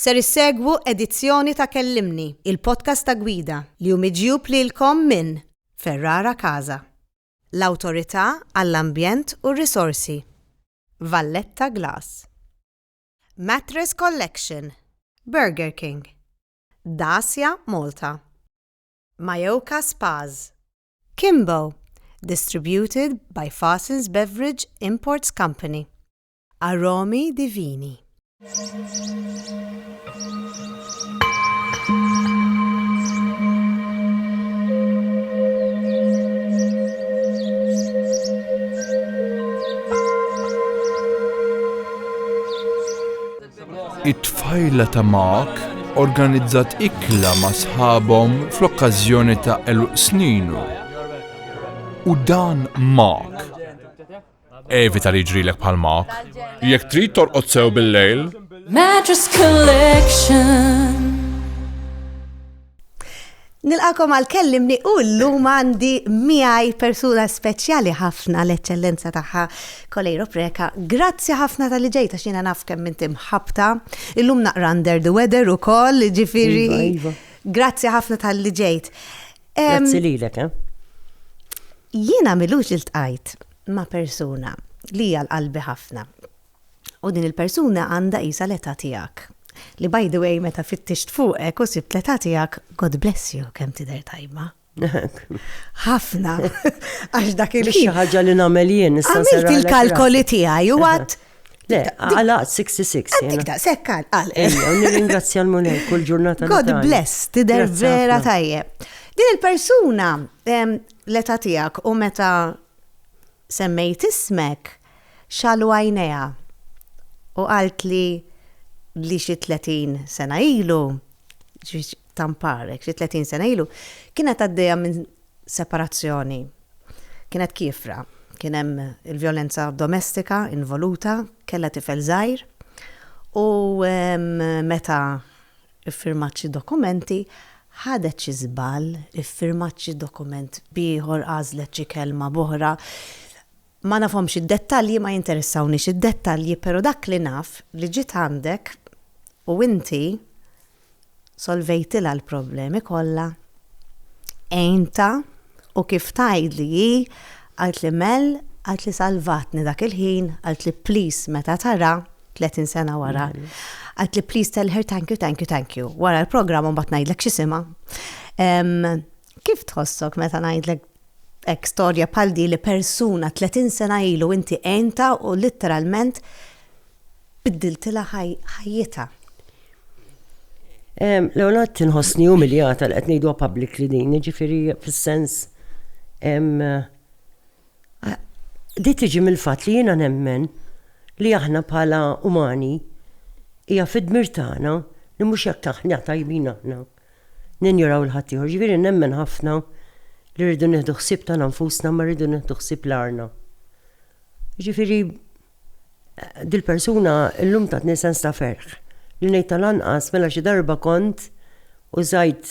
Ser issegwu edizzjoni ta' Kellimni, il-podcast ta' gwida li hu miġjub lilkom minn Ferrara Casa, l-Awtorità għall-Ambjent u r-Risorsi, Valletta Glass, Mattress Collection, Burger King, Dacia Malta, Majoka Spas, Kimbo, distributed by Fossils Beverage Imports Company, Aromi Divini. It-tfajla ta' Mark organizzat ikla ma' sħabhom fl-okkażjoni ta' eluq sninu. U dan Mark. Evita li jġrilek bħal Mark. Jekk trid torqod sew bil-lejl. Mattress Collection. Nilqakom għal Kellimni u llum għandi miegħi persuna speċjali ħafna l-eċċellenza tagħha Kolejro Preka. Grazzi ħafna tal-li ġejta xina naf kemm inti mħabta. Illum naqra under the weather ukoll, ġifieri. Grazzi ħafna tal-li ġejt. Grazzi lilek, Jiena milux iltqajt ma' persuna li hija l-qalbi ħafna. U din il-persuna għandha qisha l-età tiegħek. Li by the way, meta fittixt fuqek u sibt l-età tiegħek, God bless you, kemm tidher tajba. Ħafna. Għax dak xi ħaġa li nagħmel jien issa għamilt il-kalkoli tiegħi u għadd. Le, għalaqt 66. Għandik ta' sekkal, għal. U nirringrazzja l-Mulej kull ġurnata. God bless, tidher vera tajjeb. Din il-persuna l-età tiegħek u meta semmejt ismek xalu għajnejha u qalt li xi 30 sena ilu, tamparek, xi 30 sena ilu, kienet għaddejja minn separazzjoni. Kienet kifra. Kien hemm il-vjolenza domestika involuta, kellha tifel żgħir u meta iffirmat xi dokumenti, ħadet xi żball, iffirmat xi dokument bieħor, għażlet xi kelma boħra. Ma nafhomx id-dettalji, ma jinteressawniex id-dettalji, però dak li naf li ġiet għandek u inti solvejtila l-problemi kollha. Ejnta u kif tgħidli hi għalt li Mel għalt li salvatni dak il-ħin, għalt li please meta tara 30 sena wara. Għalt li please tell her thank you. Wara l-programm mbagħad ngħidlek x'isima. Kif tħossok meta ngħidlek hekk storja bħal di li persuna 30 sena ilu inti ejnta u litteralment biddiltila ħajjita? L-għonat tinħossni umiljata li qed ngħiduha public li din, ġifieri fis-sens di tiġi mill-fatt li jiena nemmen li aħna bħala umani hija fid-dmir tagħna li mhux jekk aħna tajbin aħna ninjuraw il-ħadd ieħor. Ġifieri nemmen ħafna li rridu nieħdu ħsieb tagħna nfusna ma rridu nieħdu ħsieb l-arna. Ġifieri dil-persuna llum tatni sens ta' ferħ li ngħid tal-anqas mela xi darba kont użajt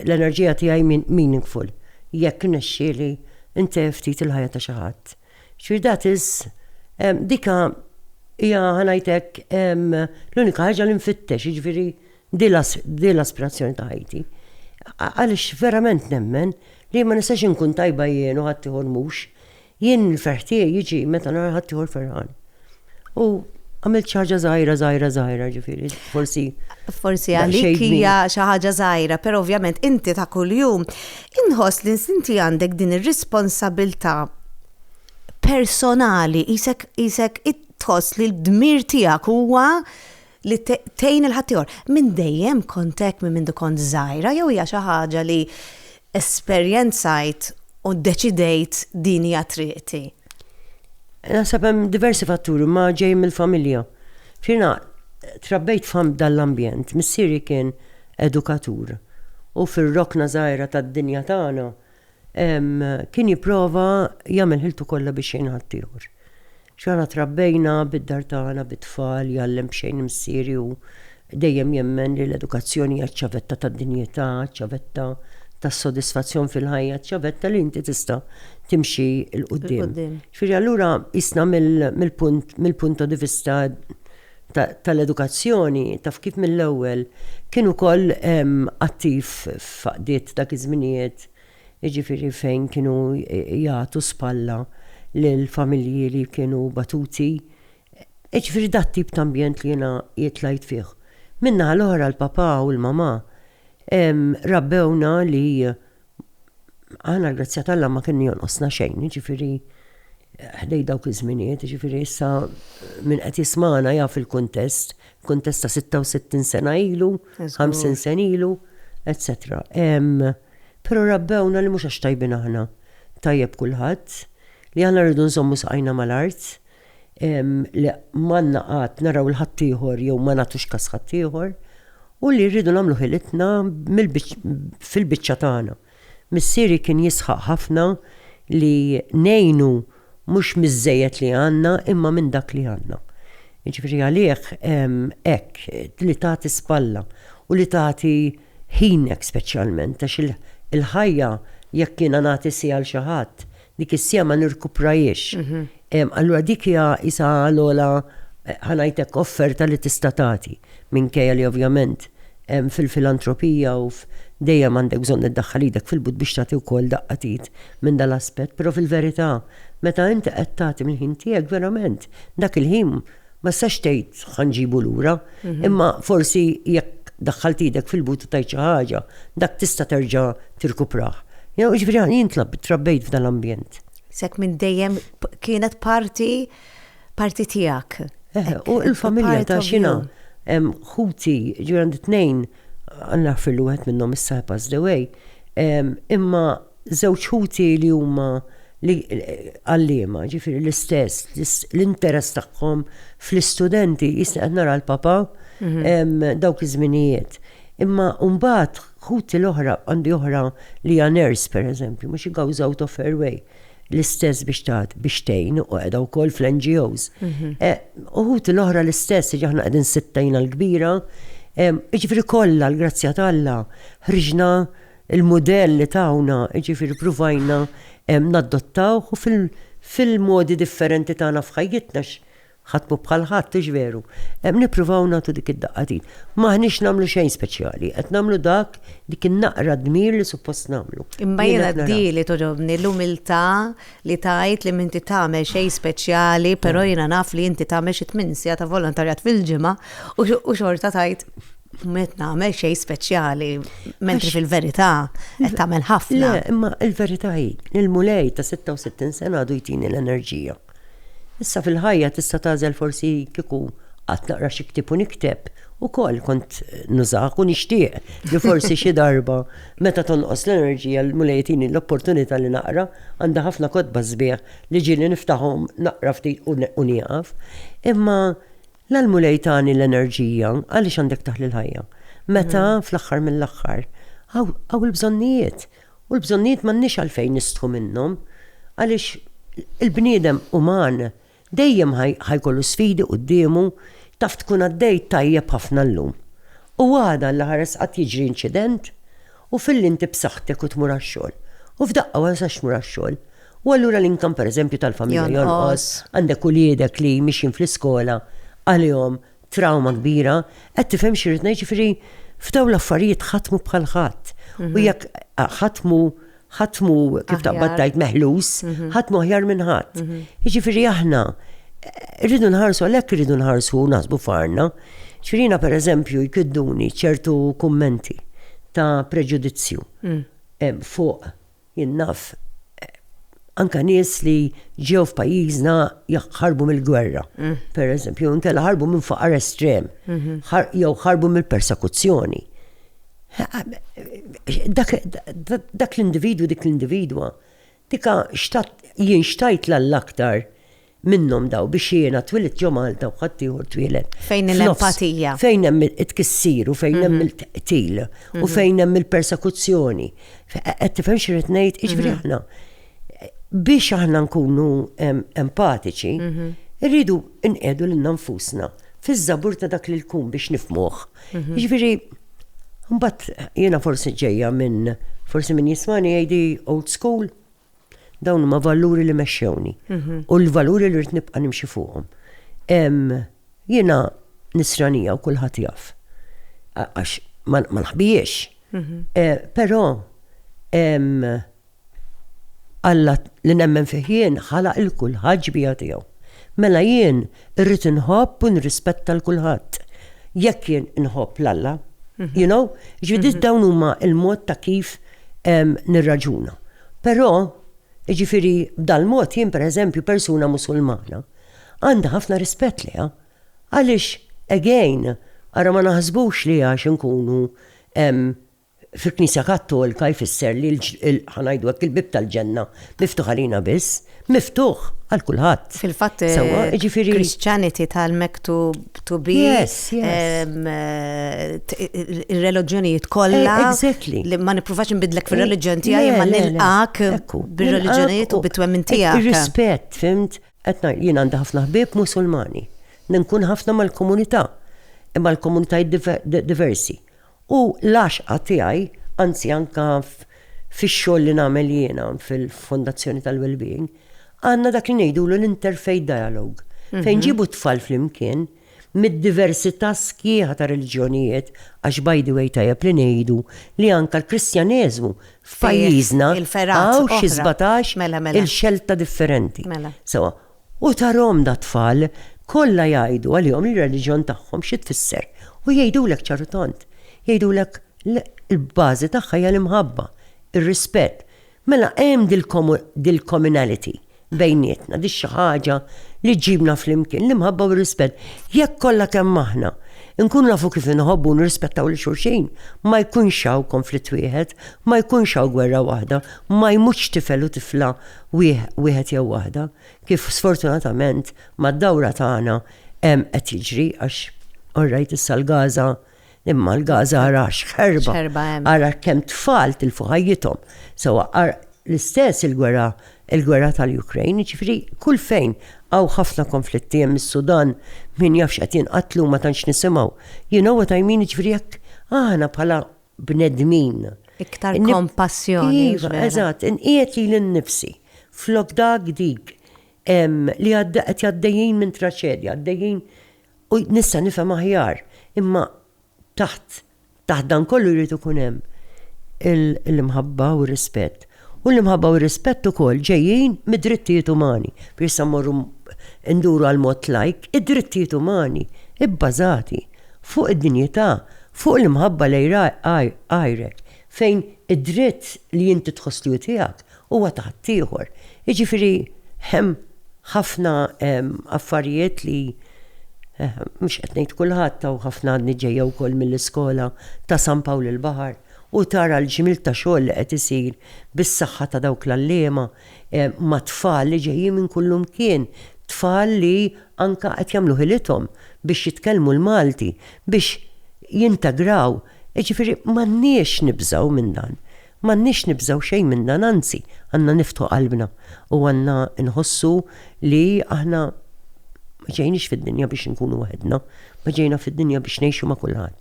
l-enerġija tiegħi meaningful jekk nexxieli intef ftit il-ħajja ta' xi ħadd. Ġifieri that is dika hija ħanajtek l-unika ħaġa li nfittex, jiġifieri di l-aspirazzjoni ta' ħajti. Għaliex verament nemmen li ma nistax inkun tajba jien u ħadd ieħor mhux, jien il-ferħ tiegħi jiġi meta nara ħadd ieħor ferħan. U għamilt xi ħaġa żgħira, ġifieri, forsi għalik hija xi ħaġa żgħira, però ovvjament inti ta' kuljum inħoss li inti għandek din ir-responsabilità personali isek tħoss li l-dmir tiegħek huwa li tgħin il-ħaddieħor. Minn dejjem kontek minn kont żgħira jew hija xi ħaġa li esperjenzajt u ddeċidejt din hija triqti? Nasab hemm diversi fatturi ma ġej mill-familja. Firna trabbejt fam dal-ambjent, missieri kien edukatur u fir-rokna żgħira tad-dinja tagħna kien jipprova jagħmel ħiltu kollha biex jgħin ħaddieħor. X'aħna trabbejna bid-dar tagħna bit-tfal jgħallem xejn missieri u dejjem jemmen li l-edukazzjoni hija ċavetta tad-dinjità, ċavetta tas-sodisfazzjon fil-ħajja, ċavetta li inti tista' timxi l-qudiem. Ġifieri allura isna mill-punto di vista tal-edukazzjoni, taf kif mill-ewwel, kienu wkoll attiv f'aqdiet dak iż-żminijiet, jiġifieri fejn kienu jagħtu spalla lil familji li kienu batuti. Jiġifieri dat tip ta' ambjent li jiena jitlajt fih. Minna l-oħra l-papà u l-mamà rabbewna li aħna l-grazzja tal-Alla ma kien jonqosna xejn, jiġifieri ħdej dawk iż-żminijiet, jiġifieri issa min qed jismana jaf il-kuntest ta' 66 sena ilu, 50 sen ilu, etc. Però rabbewna li mhux għax tajbin aħna tajjeb kulħadd, li aħna rridu nżommu saqajna mal-art, li manna qatt naraw il-ħaddieħor jew ma nagħtux kas ħaddieħor, u li rridu nagħmlu ħilitna fil-biċċa tagħna. Missieri kien jisħaq ħafna li ngħinu mhux miż-żejjed li għandna imma minn dak li għandna. Jiġifieri għalih hekk li tagħti spalla u li tagħti ħinek speċjalment għax il-ħajja jekk jiena nagħti sija għal xi ħadd, dik is-sija ma nirkuprajiex. Allura dik hija isa l-ogħla ħanajtek offerta li tista' tagħti minkejja li ovvjament fil-filantropija u dejjem għandek bżonn iddaħħal idek fil-but biex tagħti wkoll daqqatit minn dal-aspett, però fil-verità meta inti qed tagħti mill-ħin tiegħek verament dak il-ħin ma sax tgħid ħanġibu lura, imma forsi jekk daħħalt idek fil-but u tajt xi ħaġa, dak tista' terġa' tirkuprah. Jiġifieri jien trabbejt f'dan l-ambjent. Sek minn dejjem kienet parti tiegħek. U l-familja ta' xina ħuti ġurand 2 għanna fil-luħet minnom issa pass the way, imma żewġ ħuti li huma għallima, ġifiri l-istess, l-interess tagħhom fl-istudenti, jisna nara l-papa dawk iż-żminijiet. Imma mbagħad ħuti l-oħra għandi oħra li hija nurse pereżempju, mhux goes out of her way. L-istess biex tgħin u qiegħda wkoll fl-NGOs. Uħut l-oħra l-istess, aħna qegħdin sittajna l-kbira, jiġifieri kollha l-grazzja tal-Alla ħriġna il-mudell li tawna, jiġifieri pruvajna naddottawh u fil-modi differenti tagħna f'ħajjitna ħatmu bħal ħadd veru. Nippruvaw nagħtu dik id-daqqatin. M'aħniex nagħmlu xejn speċjali, qed nagħmlu dik in-naqra dmir li suppost nagħmlu. Imma jiena li toġobni l-umiltà li tajt li minti tagħmel xejn speċjali, però jiena naf li inti tagħmel xi 8 sigħat ta' volontarjat fil-ġimgħa u xorta tajt met nagħmel xejn speċjali, mentri fil-verità qed tagħmel ħafna. Le, imma l-verità hi, il-mulej ta' 66 sena għadu jtini l-enerġija. Issa fil-ħajja tista' tażel forsi kieku qatt naqra xi ktib u nikteb ukoll kont nużaq u nixtieq li forsi xi darba meta tonqos l-enerġija l-mulejtini l-opportunità li naqra għandha ħafna kotba sbieħ li ġieli niftaħhom naqra ftit u nieqaf. Imma l-mulejtani l-enerġija għaliex għandek taħli l-ħajja. Meta fl-aħħar mill-aħħar hawn il-bżonnijiet u l-bżonnijiet m'għandniex għalfejn nistħu minnhom għaliex il-bniedem uman dejjem ħajkollu sfidi qudiemu taf tkun għaddej tajjeb ħafna llum. U għada l-ħares qatt jiġri inċident u fil-inti b'saħħtek u tmur għax-xogħol. U f'daqqa wasax tmur għax-xogħol. U allura l-inkam pereżempju tal-familja jonqos, għandek uliedek li mixin fl-iskola għalihom trauma kbira, qed tifhem xi rid ngħid jiġifieri f'dawn l-affarijiet ħatmu bħal ħadd. U jekk ħatmu kif taqbad tajt meħlus, ħatmu aħjar minn ħadd. Jiġifieri aħna rridu nħarsu għalhekk irridu nħarsu u naħsbu farna. Xirina pereżempju jkidduni ċertu kummenti ta' preġudizzju fuq jinnaf anka nies li ġew f'pajjiżna ħarbu mill-gwerra. Pereżempju, inkella ħarbu minn faqar estrem, jew ħarbu mill-persekuzzjoni. Dak l-individwu, dik l-individwa, dika jien xtajt l-aktar minnhom daw biex jiena twilet ġo Malta u ħaddieħor twilet. Fejn l-empatija. Fejn hemm it-tkissir u fejn hemm il-tqtil u fejn hemm il-persekuzzjoni. Qed tifhem xi rid ngħid, jiġifieri aħna biex aħna nkunu empatiċi, irridu nqedu lil nfusna fiż-żabur ta' dak li nkun biex nifhmuh. Jiġifieri mbagħad jiena forsi ġejja forsi min jismani jgħidi old school, dawn huma valuri li mexxewni u l-valuri li rrid nibqa' nimxi fuqhom. Jiena nisranija u kulħadd jaf. Għax ma nħbijiex. Però Alla li nemmen fih jien ħalaq il-kulħadd ġbija tiegħu. Mela jien irrid inħobb u nirrispetta l-kulħadd. Jekk jien inħobb l-Alla, you know, ġifieri dawn huma il-mod ta' kif nirraġuna. Però ġifieri b'dal-mod jien pereżempju persuna Musulmana għandha ħafna rispett liha. Għaliex again ara ma naħsbux li għax inkunu fil-Knisja Kattolika jfisser li ħanajdu hekk il-bib tal-ġenna miftuħ għalina biss, miftuħ għal kulħadd. Fil-fatt Christianity tal-mektub to be il-reliġjonijiet kollha li ma nippruvax nbidlek fir-reliġjon tiegħi ma nilqak bir-reliġjonijiet u bit-twemmin tiegħek. Ir-rispett, fimt, qed ngħid jien għandi ħafna ħbieb Musulmani. Nkun ħafna mal-komunità, imma l-komunitajiet diversi. U l-għaxqa tiegħi, anzi anka fix-xogħol li nagħmel jiena fil-Fondazzjoni tal-Wellbeing, għandna dak li ngħidulu l-interfaith dialogue. Fejn ġibu tfal flimkien mid-diversità sħiħa ta' reliġjonijiet, għax by the way tajjeb li ngħidu li anka l-Kristjaneżmu f'pajjiżna hawn xi 17 il-xelta differenti. U tarhom da tfal kollha jgħidu għalihom li r-reliġjon tagħhom xi tfisser u jgħidulek ċarutont. Jgħidulek il-bażi tagħha hija l-imħabba, ir-rispett. Mela hemm dil-communality bejnietna, di xi ħaġa li ġibna flimkien l-imħabba u r-rispett. Jekk kollha kemm aħna nkunu nafu kif inħobbu u nirrispettaw lil xulxin, ma jkunx hawn konflitt wieħed, ma jkunx hawn gwerra waħda, ma jmutx tifel u tifla wieħed jew waħda, kif sfortunatament mad-dawra tagħna hemm qed jiġri għax orrajt issa l-Gaza imma l-Gaza ara xħerba, ara kemm tfal tilfu ħajjithom. Sewa l-istess il-gwerra tal-Ukraine, ġifri kull fejn għaw ħafna konflitti hemm is-Sudan min jafx qed jinqatlu ma tantx nisimgħu. You know what I mean, ġifri jekk aħna bħala bnedmin. Iktar kompassjoni. Eżatt, inqiegħed li l-nifsi flok dak dik li qed għaddejjin minn traċedja, għaddejjin u nista' nifhem aħjar, imma taħt dan kollu jrid ikun hemm l-imħabba u r-rispett. U l-imħabba u r-rispett ukoll ġejjin mid-drittijiet umani. Biex morru nduru għal mod lajk, id-drittijiet umani ibbażati fuq id-dinjità, fuq l-imħabba lejra għajrek, fejn id-dritt li inti tħosslu tiegħek huwa taħt ieħor. Jiġifieri hemm ħafna affarijiet li mux għetnejt kullħat taw ħafna għadni ġeja wkoll mill-iskola ta' San Pawl il-Bahar u tara l-ġimil ta' xogħol li qed isir bis-saħħa ta' dawk l-allema ma' tfal li ġejjin minn kullu mkien, tfal li anka qed jagħmlu ħilithom biex jitkellmu l-Malti, biex jintegraw. Ġifieri m'għandniex nibżgħu minn dan. M'għandniex nibżgħu xejn minn dan, anzi għandna niftħu qalbna u għandna nħossu li aħna ma ġejniex fid-dinja biex nkunu waħedna, ma ġejna fid-dinja biex ngħixu ma' kulħadd.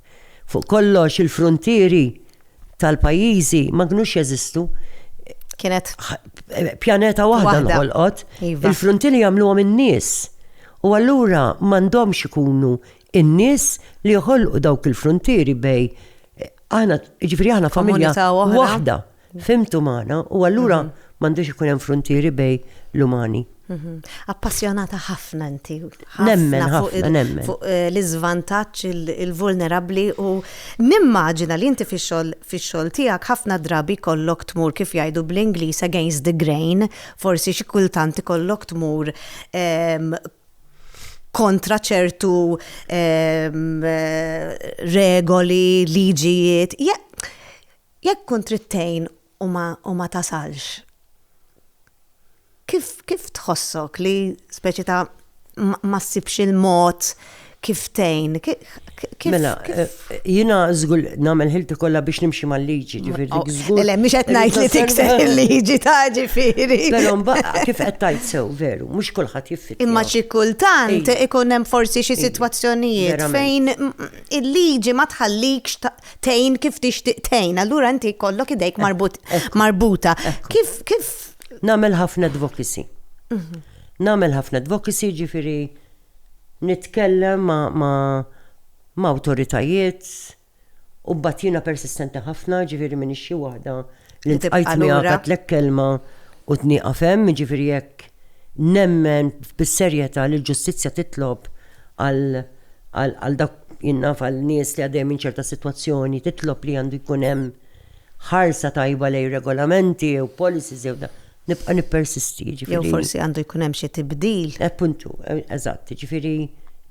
Fuq kollox il-frontieri tal-pajjiżi ma kinux jeżistu. Kienet pjaneta waħda nħolqot, il-frontieri jagħmluhom in-nies. U allura m'għandhomx ikunu in-nies li joħolqu dawk il-frontieri bej aħna ġifieri aħna familja waħda. Fimtu magħna u allura m'għandux ikun hemm frontieri bej l-umani. Appassjonata ħafna inti. Nemmen. Fuq l-iżvantaġġ il-vulnerabbli u nimmaġina li inti fix-xogħol tiegħek ħafna drabi kollok tmur kif jgħidu bl-Ingliż against the grain, forsi xi kultant ikollok tmur kontra ċertu regoli, liġijiet. Jekk kontrittejn u ma tasalx. Kif tħossok li speċi ta' ma ssibx il-mod kif tgħin? Mela, jiena żgur nagħmel ħilti kollha biex nimxi mal-liġi, ġifieri żgur. Le mhux qed ngħid li tikser il-liġi ta' ġifieri. Però mbagħad kif qed tgħid sew veru, mhux kulħadd jiffit. Imma xi kultant ikun hemm forsi xi sitwazzjonijiet fejn il-liġi ma tħallikx tgħin kif tixtieq tgħin, allura inti jkollok idejk marbuta. Kif Namel ħafna advocacy. Namel ħafna advocacy ġifieri nitkellem ma' ma' awtoritajiet u batina persistenti ħafna, ġifieri minn xi waħda li tqajt miegħek għatlek kelma u tnieqaf hemm, ġifieri jekk nemmen bis-serjetà li l-ġustizzja titlob għal dak jinnaf għal nies li għaddejjem minn ċerta sitwazzjoni, titlob li għandu jkun hemm ħarsa tajba lej regolamenti u policies jew nibqa' nippersisti, ġifieri. Jew forsi għandu jkun hemm xi tibdil. Appuntu, eżatt, ġifieri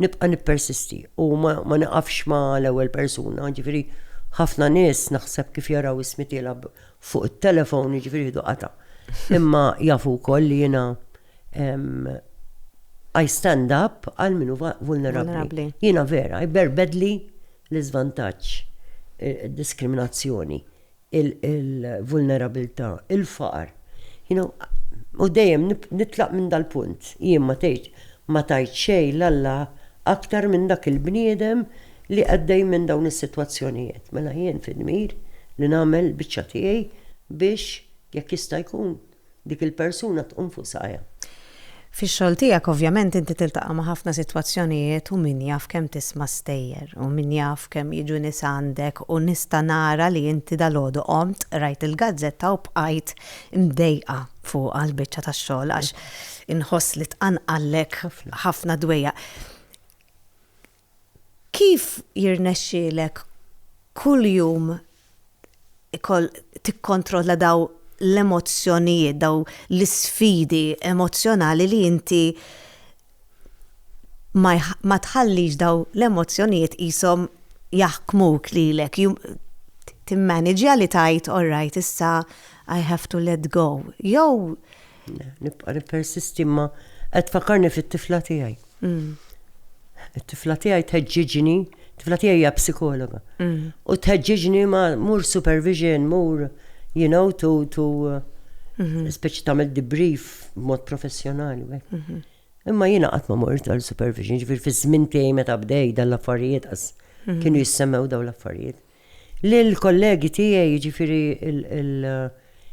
nibqa' nippersisti u ma naqafx ma' l-ewwel persuna, ġifieri ħafna nies naħseb kif jaraw ismitiela fuq it-telefon, ġifieri qata. Imma jafu wkoll li jiena I stand up għal minu vulnerabli. Jiena vera, berbedli l-iżvantaġġ, diskriminazzjoni, il-vulnerabilità, il-faqar. U dejjem nitlaq minn dal-punt. Jien ma tajt xejn l-Alla aktar minn dak il-bniedem li għaddej minn dawn is-sitwazzjonijiet. Mela jien fid-dmir li nagħmel biċċa tiegħi biex jekk jista' jkun dik il-persuna tqum fuq sajja. Fix-xogħol tiegħek ovvjament inti tiltaqa' ma' ħafna sitwazzjonijiet u min jaf kemm tisma' stejjer u min jaf kemm jiġu nies għandek u nista' nara li inti dalgħodu qomt rajt il-gazzetta u bqajt imdejqa fuq għall-biċċa tax-xogħol għax inħoss li tqanqallek ħafna dwejja. Kif jirnexxielek kuljum tikkontrolla daw l-emozzjonijiet, daw l-sfidi emozjonali li inti ma tħallix daw l-emozzjonijiet qishom jaħkmuk lilek. Timmanagġja li tajt, all right, issa I have to let go. Jew nibqa' nippersisti ma qed tfakkarni fit-tifla tiegħi. It-tifla tiegħi tħeġġiġni, tifla tiegħi hija psikologa. U tħeġġiġni ma mur supervision, mur speċi tagħmel debrief b'mod professjonali. Imma jiena qatt ma mort għal supervision, ġifier fi żmien tiegħi meta bdej dal-affarijiet qas kienu jissemmew dawn l-affarijiet. Lil kollegi tiegħi ġifieri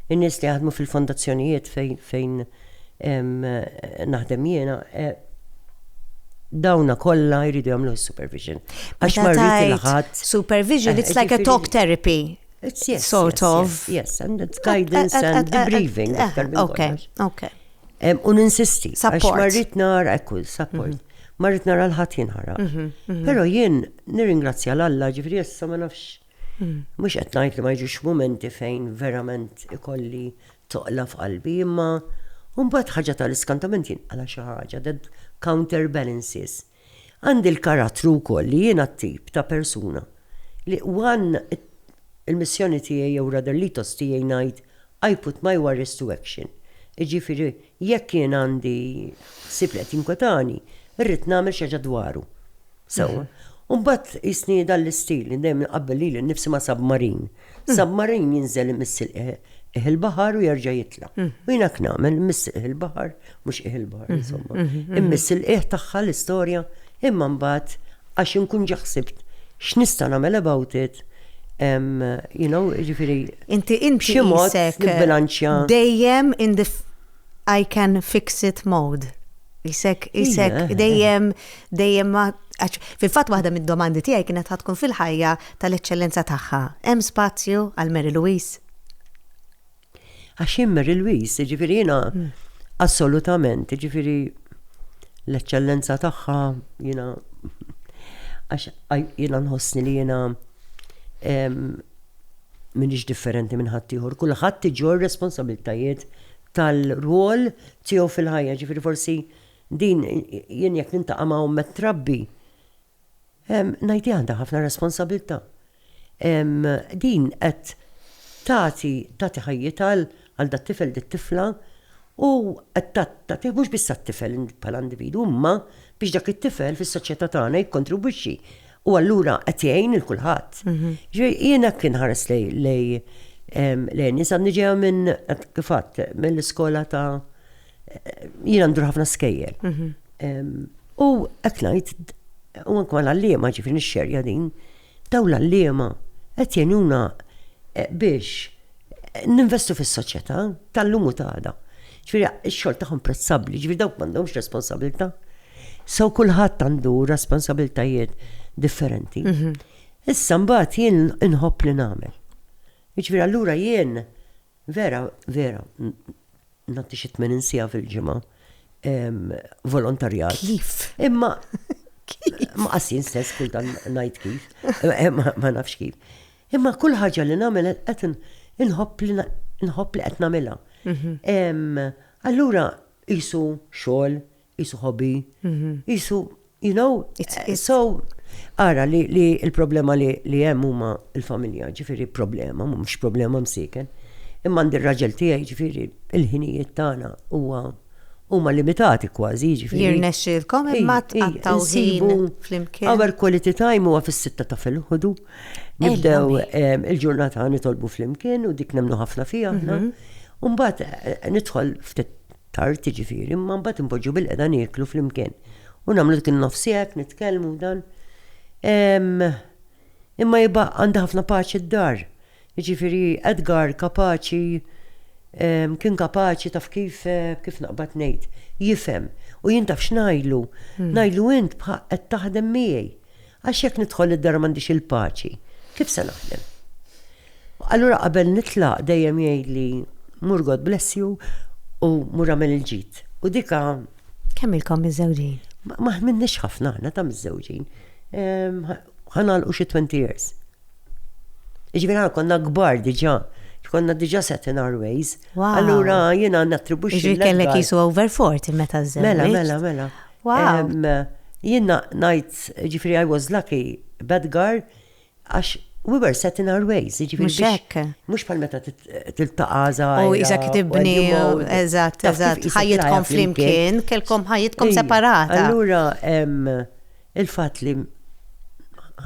in-nies li jaħdmu fil-fondazzjonijiet fejn naħdem jiena dawna kollha jridu jagħmlu supervision. Għax ma rrid il-ħadd. Supervision, it's like a talk therapy. It's yes, sort of. Yes, and it's guidance and debriefing. Okay. U ninsisti. Support. Marrit nar, support. Marrit nar għal-ħat jinħaraq. Pero jien nirringrazzja l-Alla, ġifri jessa ma nafx. Mux qed ngħid li ma jġux momenti fejn verament ikolli toqla f'qalbi, imma mbagħad ħaġa tal-iskantament jinqala xi ħaġa, that counterbalances. Għandi l-karattru wkoll li jiena t-tip ta' persuna li il-missjoni tiegħi jew rather l-ethos tiegħi ngħid I put my worries to action. Jiġifieri jekk jien għandi siblet inkwetani, irrid nagħmel xi ħaġa dwaru. Sewwa. U mbagħad jisni dal-istil li dejjem nqabbel lili nnifsi ma' submarin. Submarin jinżel imissil il-baħar u jerġa' jitla'. U jien hekk nagħmel immissil il-baħar, mhux il-baħar insomma. Immissil tagħha l-istorja, imma mbagħad għax inkun ġaħsibt x'nista' nagħmel about it. Ġifiri, inti jisek dejjem in the I can fix it mode. Jisek dejjem fil-fatt waħda mid-domandi tiegħi kienet tkun fil-ħajja tal-eċċellenza tagħha. Hemm spazju għal Mary Louise? Għax hemm Mary Louise, ġifieri jiena assolutament, ġifieri l-eċċellenza tagħha jiena għax jiena nħossni li jiena minix differenti minn ħaddieħor. Kulħadd iġor responsabiltajiet tal-rwol tiegħu fil-ħajja. Ġifieri forsi din jien jekk nintaqa' ma' ommet trabbi ngħid għandha ħafna responsabilità. Din qed tagħti ħajjitha għal dat tifel dit-tifla u qed tagħti mhux biss tat-tifel bħala individu, imma biex dak it-tifel fis-soċjetà tagħna jikkontribwixxi. U allura qed jgħin il-kulħadd. Jiena kien ħares lej nies għandi ġew minn kif għadd mill-iskola ta' jiena ndur ħafna skejjel. U hekk ngħid u anke l-għalliema ġifieri nixxerja din dawn l-għalliema qed jgħinuna biex ninvestu fis-soċjetà tal-lum u tagħda. Ġifieri x-xogħol tagħhom prezzabbli, ġifieri dawk m'għandhomx responsabilità. So kulħadd għandu responsabiltajiet differenti. Issa mbagħad jien inħobb li nagħmel. Jiġifieri allura jien vera nagħti xi 80 siegħa fil-ġimgħa volontarjat. Kif? Imma ma qasin stess kull dan ngħid kif. Ma nafx kif. Imma kull ħaġa li nagħmel qed inħobb li qed nagħmilha. Allura qisu xogħol, qisu hobby, qisu so ara li il-problema li hemm huma l-familja, ġifieri problema, mhux problema msiken. Imma għandi r-raġel tiegħi ġifieri il-ħinijiet tagħna huma limitati kważi, ġifieri. Jirnexxielkom imma tqattaw ħin flimkien. Our quality time huwa fis-6 ta' filgħodu. Nibdew il-ġurnata nitolbu flimkien u dik nemnu ħafna fiha aħna. U mbagħad nidħol ftit tard ġifieri, imma mbagħad inpoġġu bil-qeda nieklu flimkien. U nagħmlu dik in-nofsijek, nitkellmu dan. Imma jibqa' għandha ħafna paċi d-dar. Jiġifieri Edgar kapaċi, kien kapaċi taf kif naqbad ngħid, jifhem. U jien taf x'ngħidlu. Ngħidlu int qed taħdem miegħi. Għax jekk nidħol id-dar m'għandix il-paċi. Kif se naħdem? Allura qabel nitlaq dejjem jgħidli mur God bless you u mur għamel il-ġid. U dika kemm ilkom miż-żewġin? Ma minnix ħafna aħna ta' miż-żewġin. Ħanalqu xi 20 years. Ġifieri konna kbar diġà, konna diġà set in our ways. Allura jiena nattribuxxi. Ġifieri kellek qisu over 40 meta żewġ. Mela. Wow. Jiena ngħid ġifieri I was lucky b'Edgar għax we were set in our ways. Mhux hekk. Mhux bħal meta tiltaqa' żgħira. U iżak tibni, eżatt, ħajjitkom flimkien, kellkom ħajjitkom separata. Allura il-fatt li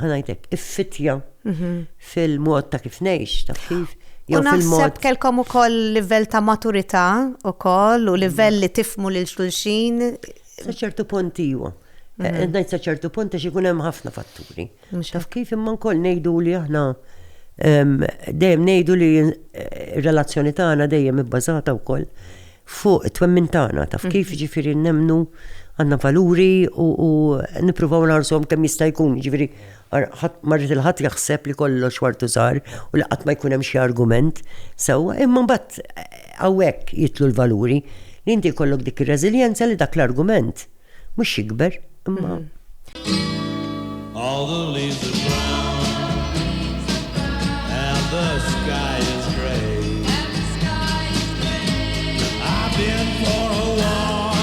ħanajtek iffitja fil-mod ta' kif ngħix, ta' kif. U naħseb kellkom ukoll livell ta' maturità ukoll u livell li tifmu lil xulxin. Sa ċertu punt iwa. Ngħid sa ċertu punt għax ikun hemm ħafna fatturi. Taf kif imma nkoll ngħidu li aħna dejjem ngħidu li r-relazzjoni tagħna dejjem ibbażata wkoll fuq it-twemmin tagħna, taf kif ġifieri nemmnu għandna valuri u nippruvaw narshom kemm jista' jkun, ġifieri marret il-ħadd jaħseb li kollox wartu żgħar u li qatt ma jkun hemm xi argument sewwa, imma mbagħad hawnhekk jitlu l-valuri li inti jkollok dik ir-reżiljenza li dak l-argument mhux jikber imma. All the leaves are brown and the sky is gray. I've been for a walk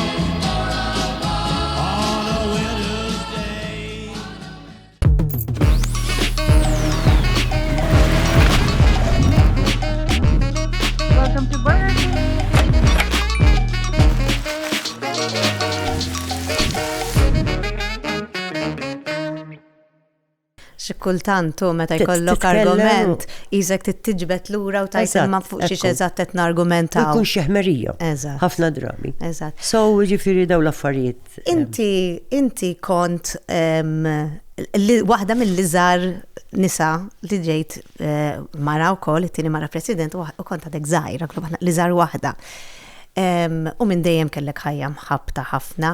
on a winter's day. Welcome to Burger King. Kultantu meta jkollok argument, iżek tittiġbet lura u tajt ma fuq xi eżatt qed nargumentaw. Ikun xi ħmerija. Ħafna drabi. Eżatt. So ġifieri dawn l-affarijiet. Inti kont waħda mill-iżgħar nisa li ġejt mara wkoll, it-tieni mara President u kont għadek żgħira, l-iżgħar waħda. U minn dejjem kellek ħajja mħabbta ħafna.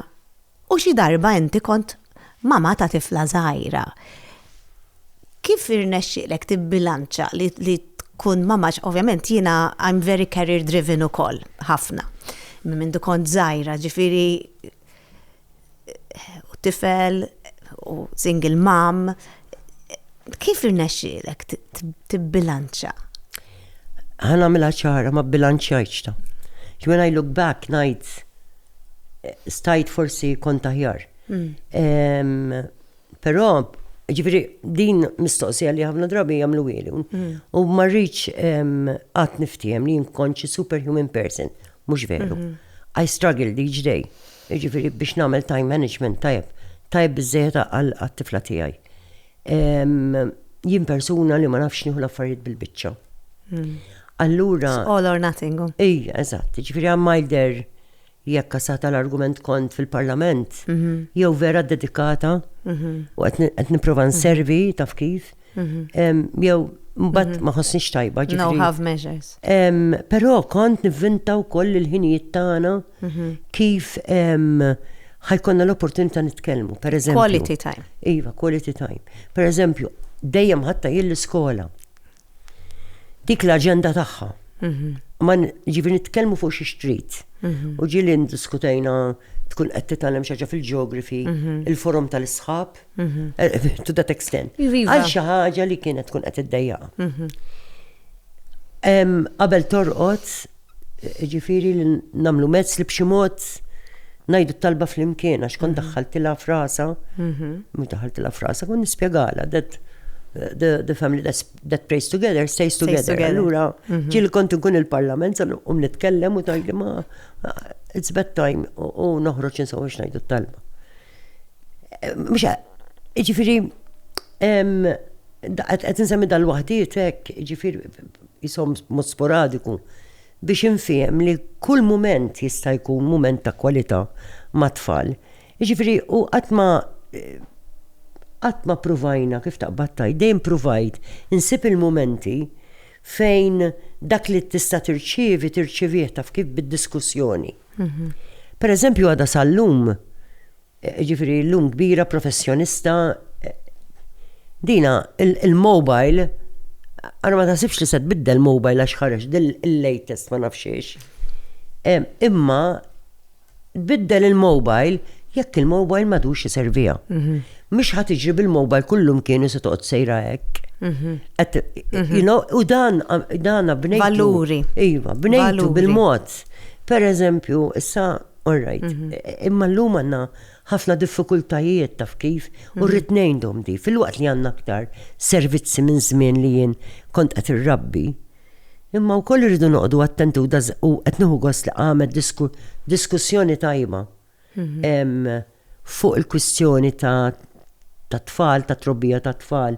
U xi darba inti kont mama ta' tifla żgħira. Kif irnexxielek tibbilanċa li tkun mamax, ovvjament jiena I'm very career driven ukoll, ħafna. Minn kont żgħira, ġifieri u tifel u single mom. Kif irnexxielek tibbilanċa? Ħanagħmilha ċara ma bbilanċjajtx ta. When I look back ngħid stajt forsi kont aħjar. Però ġifieri din mistoqsija li ħafna drabi jagħmlu wieli. U ma rridx qatt niftiem li nkun xi superhuman person, mhux veru. I struggled each day. Ġifieri biex nagħmel time management tajjeb biżżejjed għat-tifla tiegħi. Jien persuna li ma nafx nieħu l-affarijiet bil-biċċa. Allura all or nothing. Eżatt. Ġifieri għamajder jekk kasata l-argument kont fil-parlament, jew vera dedikata, u qed nipprova nservi taf kif, jew mbagħad ma ħossniex tajba. No half measures. Però kont nivvinta wkoll il-ħinijiet tagħna kif ħajkonna l-opportunità nitkellmu, per eżempju. Quality time. Iva, quality time. Per eżempju, dejjem ħatta l-iskola. Dik l-aġenda tagħha. Ma ġifieri nitkellmu fuq xi street. U ġieli ndiskutajna tkun qed titgħallem xi ħaġa fil-geography, il-forum tal-isħab, to that extent. Iva. Għal xi ħaġa li kienet tkun qed iddejjaqa. Qabel torqod, ġifieri li nagħmlu mezz li b'xi mod ngħidu talba fl-imkien għax kont daħħaltilha f'rasha, mhux daħħaltilha f'rasha, kont nispjegalha that the family that prays together stays together. Allura ġieli kont nkun il-Parlament nitkellem u tgħidli ma it's bedtime u noħroġ insewwa x'ngħidu t-talba. Mhux ġifieri qed insemmi dal-waħdiet hekk, ġifieri jisom mod sporadiku biex infiem li kull mument jista' jkun mument ta' kwalità ma' tfal. Ġifieri u qatt ma provajna kif taqbattaj, dejjem provajt insib il-momenti fejn dak li tista' tirċievih taf kif bid-diskussjoni. Per eżempju għada sal-lum, ġifieri llum kbira professjonista, dina il-mobile, għana ma tasibx li se tbiddel mobile għax ħareġ il-latest ma nafxiex. Imma tbiddel il-mobile jekk il-mobile madux jiservija. Mhux ħadd iġri bil-mobile kullum kienu se toqgħod sejra hekk. U dan bnejtu. Valuri. Iva, bnejtu bil-mod. Per eżempju, issa, all right, imma llum għandna ħafna diffikultajiet taf kif u rrid ngħidhom di fil-waqt li għandna aktar servizzi minn żmien li jien kont qed irrabbi. Imma wkoll irridu noqogħdu attenti u qed nieħu gost li għamet diskussjoni tajba fuq il-kwistjoni ta' tfal, ta' trobbija ta' tfal.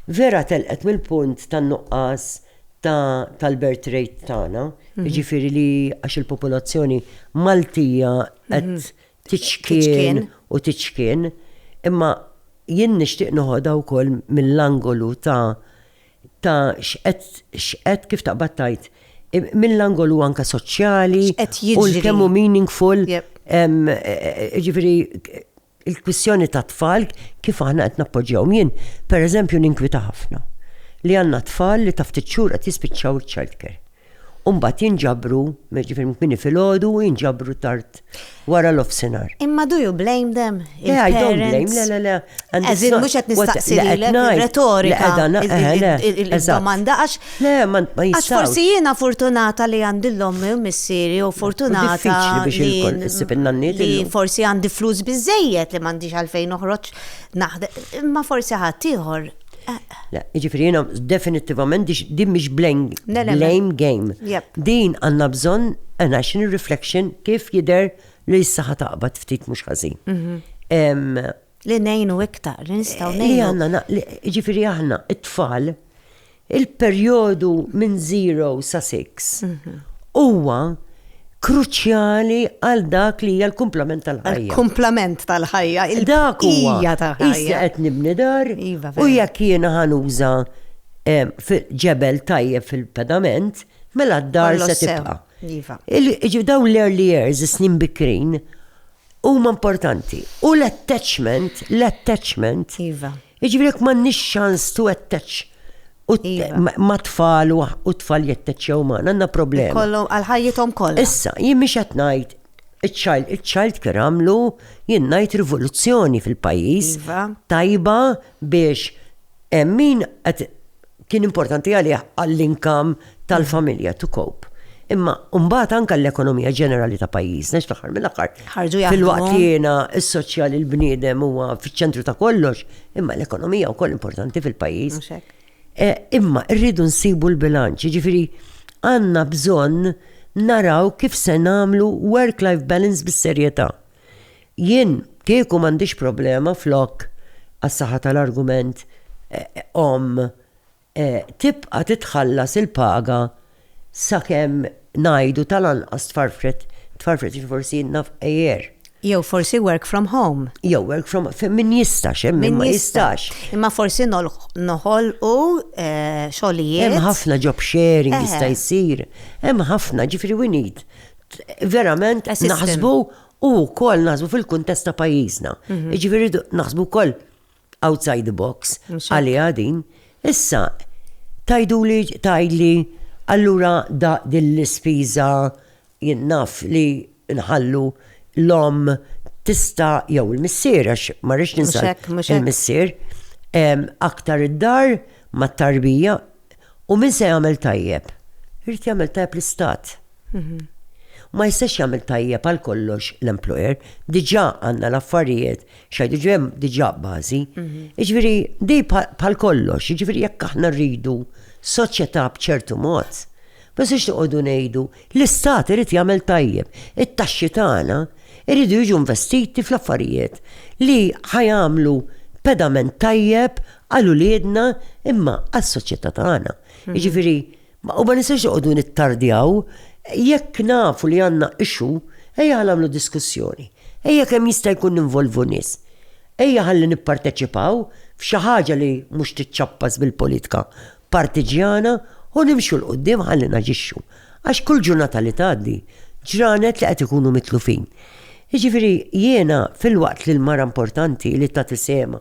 Vera telqet mill-punt tan-nuqqas tal-birth rate tagħna, jiġifieri li għax il-popolazzjoni Maltija qed tiċkien u tiċkien, imma jien nixtieq noħodha wkoll mill-angolu ta' x'qed kif taqbattajt mill-angolu anke soċjali u l-kemmu meaningful. Ġifieri il-kwistjoni ta' tfal kif aħna qed nappoġġjaw. Jien pereżempju ninkwita ħafna li għandna tfal li ta' ftit xhur qed jispiċċaw il-childcare. Mbagħad jinġabru, ġifieri minni filgħodu jinġabru tard wara l-offsinar. Imma do you blame them? I don't blame, le. Eżin mhux qed nistaqsilek retorika il-domanda għax. Le, ma jistgħux. Għax forsi jiena fortunata li għandi l-ommi u missieri u fortunata li forsi għandi flus biżejjed li m'għandix għalfejn noħroġ naħdem, imma forsi ħadd ieħor. La, ġifieri jiena definittivament din mhix blame game. Din għandna bżonn a national reflection kif jidher li s-saħħa taqbad ftit mhux ħażin. Li ngħinu iktar, nistgħu ngħinu. Ġifieri aħna it-tfal il-perjodu minn 0 sa 6 huwa kruċjali għal dak li hija l-kumplament tal-ħajja. Il-kumplament tal-ħajja, il-bqija tal-ħajja. Issa qed nibni dar u jekk jiena ħanuża ġebel tajjeb fil-pedament, mela d-dar se tibqa'. Dawn l-early years, is-snin bikrin, huma importanti. U l-attachment, jiġifieri m'għandniex ċans to attach ma tfal u tfal jetteċċew ma, għandna problema. Kollhom għal-ħajjithom kollha. Issa, jien mhix qed ngħid iċ-child care għamlu jien ngħid rivoluzzjoni fil-pajjiż tajba biex min kien importanti għalih għall-inkam tal-familja to cope. Imma mbagħad anke l-ekonomija ġenerali ta' pajjiżna fl-aħħar mill-aħħar. Fil-waqt li jiena s-soċjali l-bniedem huwa fiċ-ċentru ta' kollox, imma l-ekonomija wkoll importanti fil-pajjiż. Imma rridu nsibu l-bilanċ, ġifieri għandna bżonn naraw kif se nagħmlu work-life balance bis-serjetà. Jien kieku m'għandix problema flok għas-saħħa tal-argument tibqa' titħallas il-paga sakemm ngħidu tal-anqas tfarfret forsi naf ejjer. Jew forsi work from home. Jew work from min jistax, min ma jistax. Imma forsi noħolqu xogħlijiet. Hemm ħafna job sharing jista' jsir. Hemm ħafna ġifieri we need verament naħsbu u wkoll naħsbu fil-kuntest ta' pajjiżna. Jiġifieri naħsbu wkoll outside the box għalija din. Issa tgħidli allura da din l-ispiża jinnaf li nħallu l-om tista' jew il-missier għax ma rridx ninsal il-missier aktar id-dar mat-tarbija u min se jagħmel tajjeb. Irid jagħmel tajjeb l-istat. Ma jistax jagħmel tajjeb għal kollox l-employer, diġà għandna l-affarijiet xejn diġà bażi. Jiġifieri di bħal kollox, jiġifieri jekk aħna rridu soċjetà b'ċertu mod. Bas ix noqogħdu ngħidu l-istat irid jagħmel tajjeb, it-taxxi tagħna iridu jiġu investiti fl-affarijiet li ħajamlu pedament tajjeb għal uliedna imma għas-soċjetà tagħna. Jiġifieri u ma nistax noqogħdu nittardjaw jekk nafu li għandna ixu ejja ħallamlu diskussjoni. Ejja kemm jista' jkun involvu nies. Ejja ħalli nipparteċipaw f'xi ħaġa li mhux tiċċappas bil-politika partiġjana u nimxu l-qoddim ħalli naġixxu. Għax kull ġurnata li tgħaddi ġranet li qed ikunu mitlufin. Jiġifieri jiena fil-waqt li l-mara importanti li tagħti sema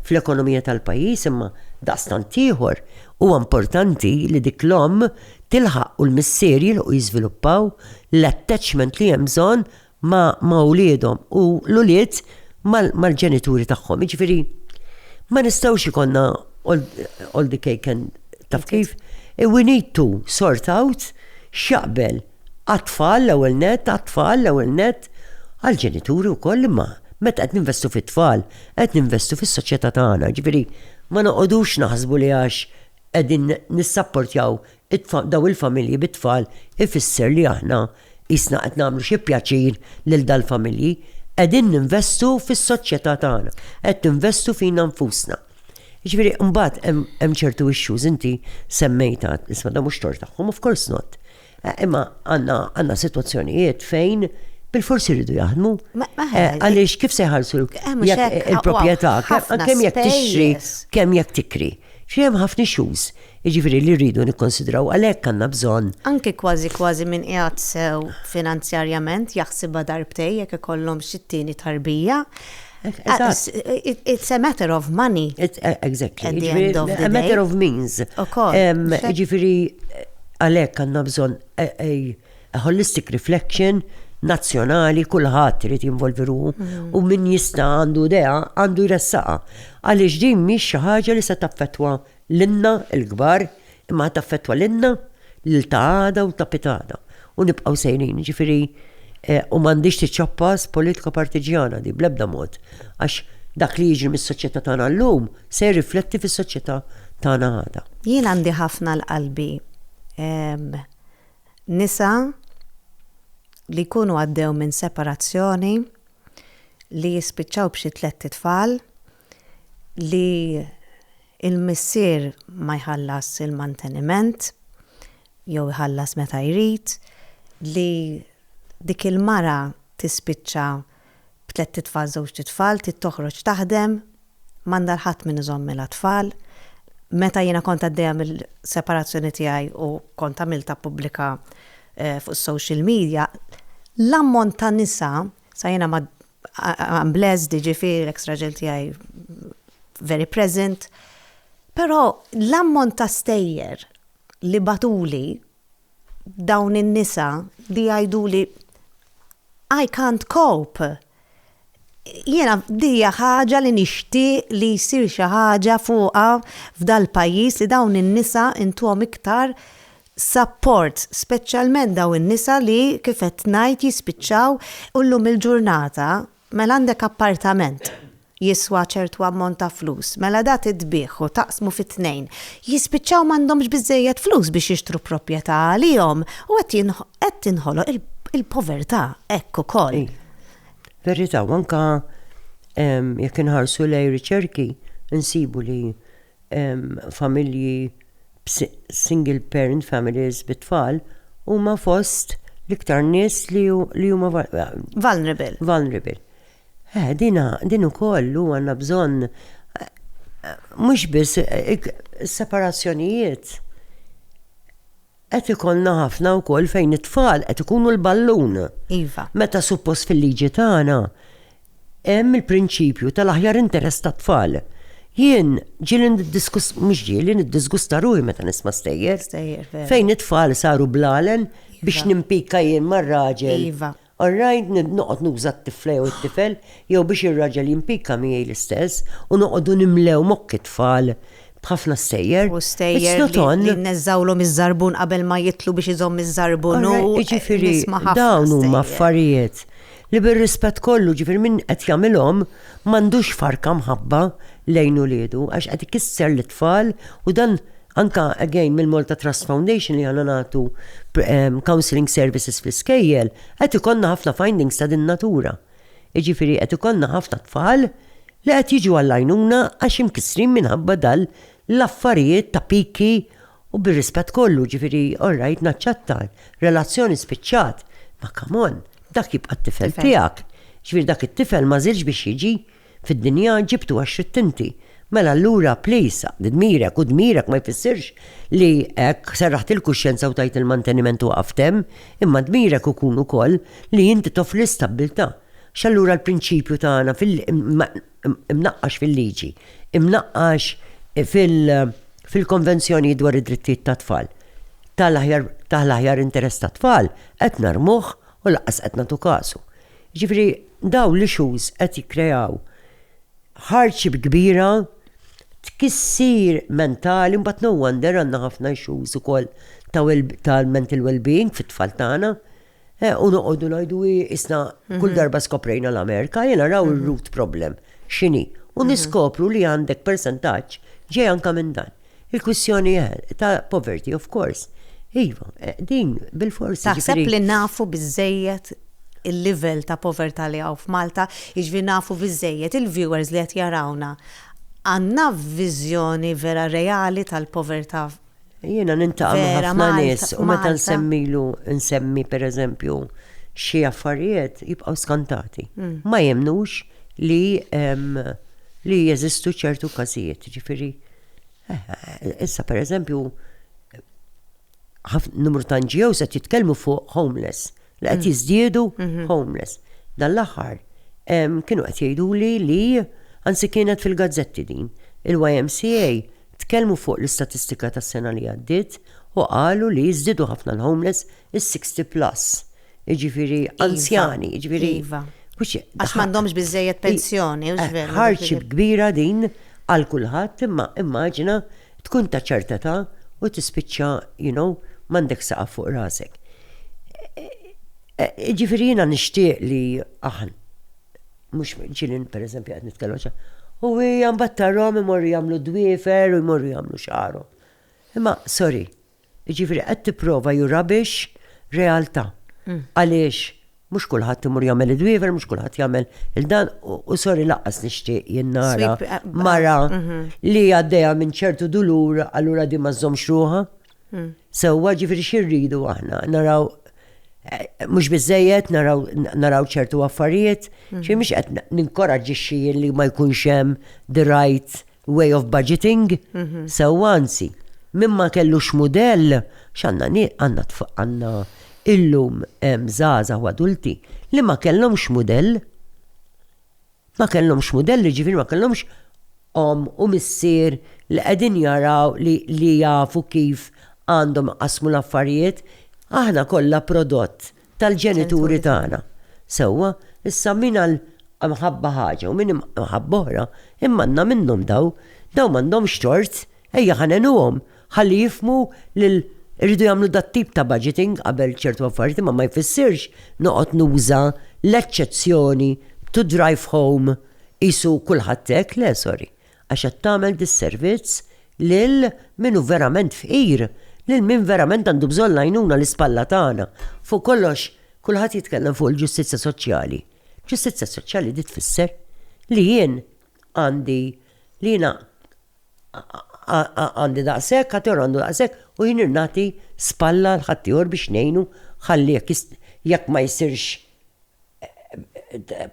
fl-ekonomija tal-pajjiż imma daqstant ieħor huwa importanti li dik l-omm tilħaq u l-missieri li jiżviluppaw l-attachment li hemm bżonn ma' wliedhom u l-ulied mal-ġenituri tagħhom. Jiġifieri ma nistgħux ikollna all the cake and taf kif. We need to sort out x'jaqbel għat-tfal l-ewwel net għal-ġenituri wkoll imma meta qed ninvestu fit-tfal, qed ninvestu fis-soċjetà tagħna. Ġifieri ma noqogħdux naħsbu li għax qegħdin nissapportjaw daw il-familji bit-tfal ifisser li aħna isna qed nagħmlu xi pjaċir lil dal-familji, qegħdin ninvestu fis-soċjetà tagħna, qed ninvestu fina nfusna. Ġifieri mbagħad hemm ċertu issues inti semmejta isma' da mhux tort tagħhom, of course not. Imma għandna sitwazzjonijiet fejn bil-forsi rridu jaħdmu. Għaliex kif se jħarsu il-proprjetà, kemm jekk tixtri, kemm jekk tikri. Hemm ħafna issues, jiġifieri li rridu nikkonsidraw għalhekk għandna bżonn. Anke kważi min qiegħed sew finanzjarjament jaħsibha darbtej jekk ikollhom xi tieni tarbija. It's a matter of money. Exactly. At the end of the day. A matter of means. Jiġifieri għalhekk għandna bżonn a holistic reflection nazzjonali, kulħadd irid jinvolvi ruħu u min jista' għandu idea għandu jressaqha. Għaliex din mhix xi ħaġa li se taffettwa lilna l-kbar imma taffettwa lilna lil ta' għada u ta' pitada. U nibqgħu sejrin, ġifieri u m'għandix tiċċappas politika partiġjana di bl-ebda mod. Għax dak li jiġri mis-soċjetà tagħna llum se jirrifletti fis-soċjetà tagħna għada. Jien għandi ħafna l-qalbi nisa li jkunu għaddew minn separazzjoni, li jispiċċaw b'xi 3 tfal, li il-missier ma jħallas il-manteniment, jew jħallas meta jrid, li dik il-mara tispiċċa b'3 tfal, 2 tfal, titoħroġ taħdem, m'għandha ħadd min iżommilha tfal. Meta jiena kont għaddejja mill-separazzjoni tiegħi u kont għamilta pubblika fuq social media, l-ammont ta' nisa, sa' jena ma' blessed, ġifieri l-ex-raġel tiegħi very present, però l-ammont ta' stejjer li batuli dawn in-nisa li jgħiduli I can't cope. Jiena dija ħaġa li nixtieq li jsir xi ħaġa fuqha f'dal pajjiż li dawn in-nisa intuhom iktar support, speċjalment daw in-nisa li kif qed ngħid jispiċċaw u llum il-ġurnata mela għandek appartament jiswa ċertu ammont ta' flus, mela da titbieħ u taqsmu fit-tnejn. Jispiċċaw m'għandhomx biżejjed flus biex jixtru proprjetà għalihom u qed tinħoloq il-povertà hekk ukoll. Verità, anke jekk inħarsu lej riċerki insibu li familji single parent families bit-tfal huma fost l-iktar nies li huma vulnerable. Din ukoll għandna bżonn mhux biss separazzjonijiet qed ikollna ħafna wkoll fejn it-tfal qed ikunu l-ballun. Iva. Meta suppost fil-liġi tagħna hemm il-prinċipju tal-aħjar interess tat-tfal. Jien ġieli niddisgusta ruħi meta nisma' stejjer. Fejn it-tfal saru blalen biex nimpika jien mar-raġel. Iva. Orrajt noqgħod nuża t-tifla jew it-tifel jew biex ir-raġel jimpika miegħi l-istess u noqogħdu nimlew mokk it-tfal b'ħafna stejjer. U stejjer li neżawlhom iż-żarbun qabel ma jitlu biex iżomm iż-żarbun u ġifieri nisma' ħafna dawn huma stejjer. affarijiet li bir-rispett kollu ġifieri min qed jagħmilhom m'għandux farka mħabba lejn uliedu għax qed ikisser l-tfal u dan anka again mill-Malta Trust Foundation li għana nagħtu counseling services fl-iskejjel qed ikollna ħafna findings ta' din natura. Jiġifieri qed ikollna ħafna tfal li qed jiġu għall-għajnuna għax imkissrin minħabba dal l-affarijiet ta' piki u bir-rispett kollu ġifieri orrajt naċċetta relazzjoni spiċċat. Ma come on, dak jibqa' t-tifel tiegħek. Ġifieri dak it-tifel ma żilx biex jiġi fid-dinja ġibtu għax tinti. Mela allura plejsa, dmirek u dmirek ma jfissirx li hekk serraħt il-kuxjenza u tajt il-manteniment u għaftem, imma dmirek ukun ukoll li inti toffri l-istabilta. X'allura l-prinċipju tagħna imnaqqax fil-liġi, imnaqqax fil-konvenzjoni dwar id-drittijiet tat-tfal. Tal-aħjar interess tat-tfal qed narmuh u laqqas qed nagħtu kasu. Ġifri daw l-issues qed jikkreaw hardship kbira, tkissir mentali, mbagħad no wonder għandna ħafna issues ukoll tal-mental well-being fit-tfal tagħna. U noqogħdu ngħidu isna kull darba skoprejna l-Amerika, jiena raw ir-root problem x'inhi. U niskopru li għandek persentaġġ ġej anke minn dan. Il-kwissjoni ta' poverty, of course. Iva, din bil-forsi. Taħseb li nafu biżejjed il-level ta' povertà li għaw f'Malta, jiġvi nafu biżejjed il-viewers li qed jarawna. Għandna viżjoni vera reali tal-povertà. Jiena nintaqa' ħafna nies u meta nsemmi pereżempju xi affarijiet jibqgħu skantati. Ma jemnux li jeżistu ċertu każijiet. Ġifieri issa pereżempju numru ta' NGOs qed jitkellmu fuq homeless, li qed jiżdiedu homeless. Dan l-aħħar kienu qed jgħiduli li anzi kienet fil-gazzetti din, il-YMCA tkellmu fuq l-istatistika tas-sena li għaddiet u qalu li jiżdiedu ħafna l-homeless is-60 plus. Jiġifieri anzjani, jiġifieri. Għax m'għandhomx biżejjed pensjoni. Hardship kbira din għal kulħadd imma immaġina tkun ta' ċerta età u tispiċċa, m'għandek saqaf fuq rasek. Ġifieri jiena nixtieq li aħna mhux ġilin pereżempju qed nitkellmu u jambattarhom imorru jagħmlu dwiefer u jmorru jagħmlu xaru. Imma sorry, ġifieri qed tipprova jurabix realtà. Għaliex mhux kulħadd imur jagħmel id-dwiefer, mhux kulħadd jagħmel il-dan u sorry laqqas nixtieq jien nara mara li għaddejja minn ċertu dulur allura di ma żommx ruħha. Sewwa ġifieri xirridu aħna naraw mhux biżejjed naraw ċertu affarijiet, xi mhux qed ninkoraġġixxi li ma jkunx hemm the right way of budgeting. Sewwa anzi, min ma kellux mudell għandna illum żgħażagħ u adulti li ma kellhomx mudell. Ma kellhomx mudell, ġifieri ma kellhomx u missier li qegħdin jaraw li jafu kif għandhom qasmu l-affarijiet. Aħna kollha prodott tal-ġenituri tagħna. Sewwa, issa min mħabba ħaġa u min mħabba oħra, imma għandna minnhom daw m'għandhomx tort, ejja ħanenuhom ħalli jifhmu lil irridu jagħmlu dat tip ta' budgeting qabel ċertu affarijiet imma ma jfissirx noqgħod nuża l-eċċezzjoni to drive home isu kulħadd hekk le sorry. Għax qed tagħmel dis-servizz lil minnu verament fqir. Lil min verament għandu bżonn għajnuna l-ispalla tagħna. Fuq kollox, kulħadd jitkellem fuq il-ġustizzja soċjali. Ġustizzja soċjali di tfisser li jien għandi daqshekk, ħadd għandu daqshekk u jien irnati spalla l-ħaddieħor biex ngħinu ħalli jekk ma jsirx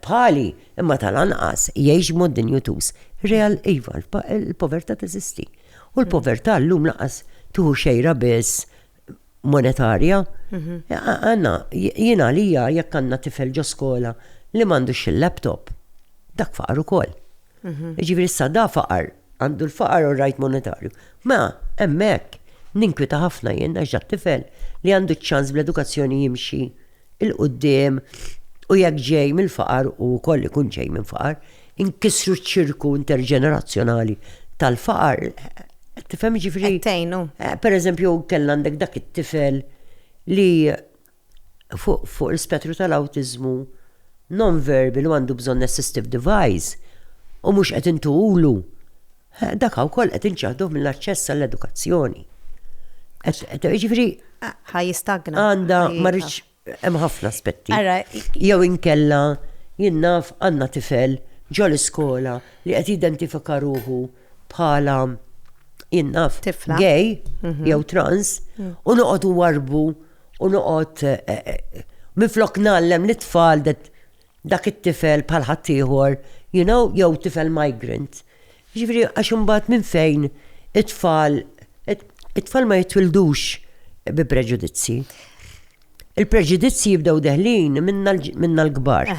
bħali imma tal-anqas jgħix mod din jutus. Real iva, il-povertà teżisti. U l-povertà llum laqas tuħu xejra biss monetarja. Għanna, jina lija jekk għanna tifel ġo skola li m'għandux il-laptop. Dak faqar ukoll. Ġifiri issa da faqar, għandu l-faqar u rajt monetarju. Ma, hemmhekk ninkwita ħafna jien għax tifel li għandu ċans bl-edukazzjoni jimxi il-qudiem u jekk ġej mill-faqar u koll ikun ġej minn faqar, inkisru ċ-ċirku interġenerazzjonali tal-faqar. Tifhem ġifri. Tejnu. Per eżempju, kell għandek dak it-tifel li fuq l-spettru tal-awtiżmu non-verbal u għandu bżonn assistive device u mhux qed intuqulu. Dak wkoll qed inċaħduh mill-aċċess għall-edukazzjoni. Ġifri ħajjistagna. għandha marriċ hemm ħafna aspetti. Jew inkella jien naf għandna tifel ġo l-iskola li qed jidentifika ruħu bħala jien naf Tifla. gay jew trans u noqogħdu warbu u noqgħod minflok nagħllem l-tfal dak it-tifel bħal ħaddieħor, jew tifel migrant. Ġifieri għax imbagħad minn fejn it-tfal ma jitwildux bi preġudizzi. Il-preġudizzi jibdew deħlin minna l-kbar.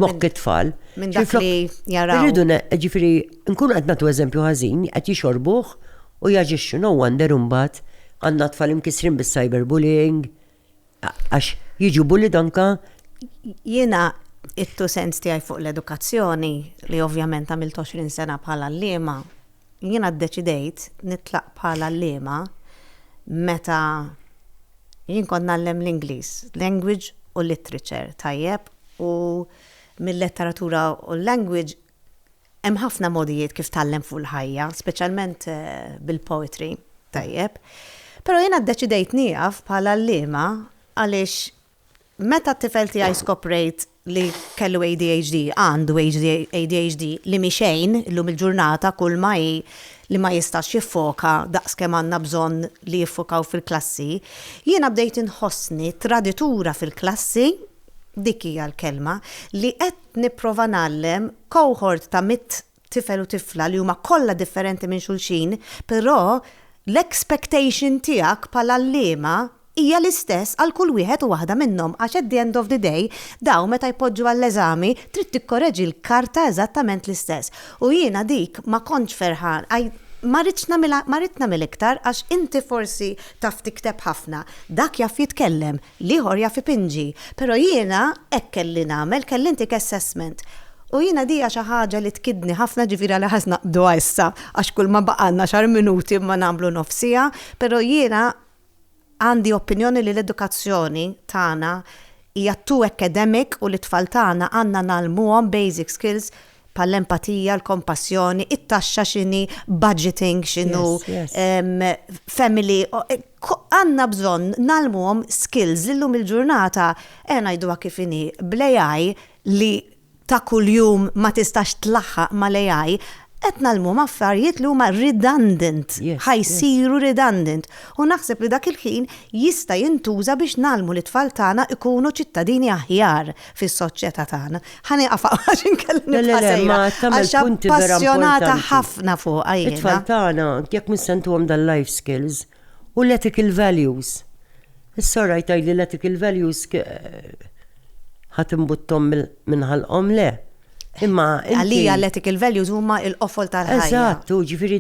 Mokk it-tfal. Minn dak li jaraw. Irridu ġifieri nkunu qed nagħtu eżempju ħażin qed jixorbuh u jaġixxu no wonder imbagħad għandna tfal imkisrin bis-cyberbullying għax jiġu bullied anka. Jiena it-tu sens tiegħi fuq l-edukazzjoni li ovvjament għamilt 20 sena bħala l-lema, jiena ddeċidejt nitlaq bħala l-lema meta jien kont nallem l-Ingliż, language u literature tajjeb u mill-letteratura u l-language hemm ħafna modijiet kif tallem fuq il-ħajja, speċjalment bil-poetry tajjeb. Però jiena ddeċidejt nieqaf bħala l-lema għaliex meta t-tifel tiegħi skoprejt li kellu ADHD, għandu ADHD li miexejn illum il-ġurnata kull ma li ma jistax jiffoka daqskemm għandna bżonn li jiffokaw fil-klassi, jiena bdejt inħossni traditura fil-klassi, dik hija l-kelma, li qed nipprova nagħllem cohort ta' 100 tifel u tifla li huma kollha differenti minn xulxin, però l-expectation tiegħek bħala l-lema hija l-istess għal kull wieħed u waħda minnhom għax at the end of the day daw meta jpoġġu għall-eżami trid tikkoreġi l-karta eżattament l-istess. U jiena dik ma kontx ferħan, ma rridx nagħmel iktar għax inti forsi taf tikteb ħafna, dak jaf jitkellem, liħor jaf ipinġi, però jiena hekk kelli nagħmel, kelli intik assessment. U jiena dija xi ħaġa li tkidni ħafna ġifieri li ħasna naqbdu issa għax kull ma baqalna xar minuti ma nagħmlu nofsija, però jiena għandi opinjoni li l-edukazzjoni tagħna hija too academic u l-tfal tagħna għandna nagħlmuhom basic skills bħall-empatija, l-kompassjoni, it-taxxa x'inhi, budgeting x'inhu, family, għandna bżonn nagħlmuhom skills li llum il-ġurnata ngħiduha kif inhi bl-AI li ta' kuljum ma tistax tlaħħaq mal-AI qed nagħlmuhom affarijiet li huma redundant, ħajsiru redundant. U naħseb li dak il-ħin jista' jintuża biex nagħlmu li t-tfal tagħna ikunu ċittadini aħjar fis-soċjetà tagħna. Ħanieqaf għax inkelli għax appassjonata ħafna fuq għajjena. It-tfal tagħna jekk missentuhom dal-life skills u l-ethical values. Is-sorra jtajli l-ethical values ħadd imbuttom minħalqhom le. Imma għalija l-ethical values huma l-qofol tal-ħajja. Eżattu, ġifieri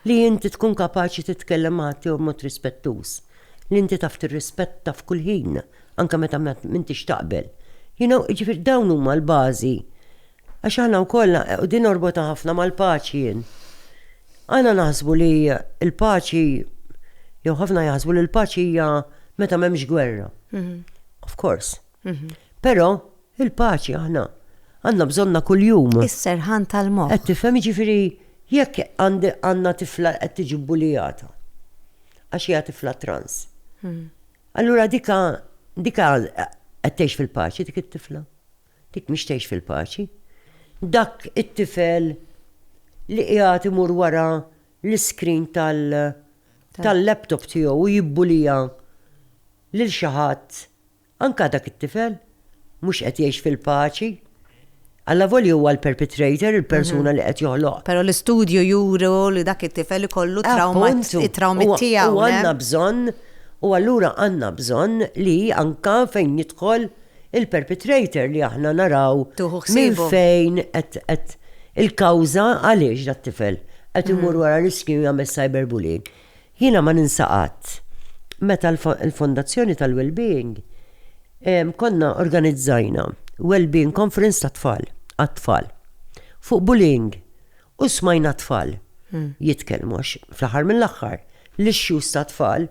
li inti tkun kapaċi titkellem ħadd u mod rispettuż. Li inti taf tirrispetta f'kull ħin, anke meta m'intix taqbel. Ġifieri dawn huma l-bażi. Għax aħna wkoll u din orbota ħafna mal-paċi jien. Aħna naħsbu li l-paċi jew ħafna jaħsbu li l-paċi hija meta m'hemmx gwerra. Of course. Però il-paċi aħna għandna bżonna kuljum. Is-serħan tal-moħħ. Qed tifhem jiġifieri jekk għandna tifla qed tiġi bullijata għax hija tifla trans. Allura dika qed tgħix fil-paċi dik it-tifla. Dik mhix tgħix fil-paċi. Dak it-tifel li qiegħed imur wara l-iskrin tal-laptop tiegħu u jibbulija lil xi ħadd anke dak it-tifel mhux qed jgħix fil-paċi. Alla volju huwa l-perpetrator, il-persuna li qed joħloq. Però l-istudju juru li dak it-tifel ikollu traumi tiegħu. U għandna bżonn U allura għandna bżonn li anka fejn jidħol il-perpetrator li aħna naraw Tuħu minn ħsibu. fejn qed il-kawża għaliex dat tifel qed imur wara riskju jagħmel cyberbullying. Jiena ma ninsaqat meta l-fondazzjoni tal-Wellbeing konna organizzajna Wellbeing Conference ta' tfal, għat-tfal, fuq bullying u smajna tfal jitkellmu fl-aħħar mill-aħħar l-issues ta' tfal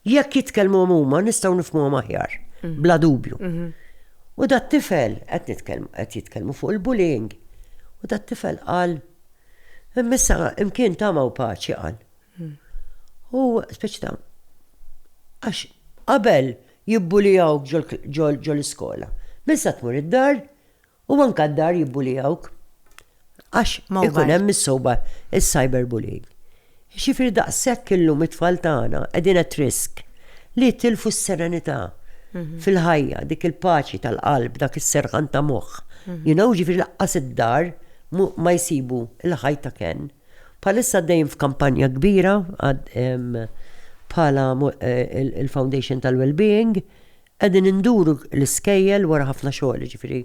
jekk jitkellmu huma nistgħu nifhmuhom aħjar, bla dubju. U dat tifel qed jitkellmu fuq il-bullying. U dat tifel qal immissa imkien tama u paċi qal. U speċi ta' għax qabel jibbulijawk ġol iskola. Missa tmur id-dar u anka d-dar jibbulijawk. Għax ikun hemm is-soba is-cyberbullying. Xifieri daqshekk illum it-tfal tagħna qegħdin at risk li tilfu s-serenità fil-ħajja, dik il-paċi tal-qalb, dak is-serħan ta' moħħ. Ġifieri laqqas id-dar ma jsibu il-ħajta kien. Palissa dejjem f'kampanja kbira bħala il-Foundation tal-Wellbeing qegħdin induru l-iskejjel wara ħafna xogħol, ġifieri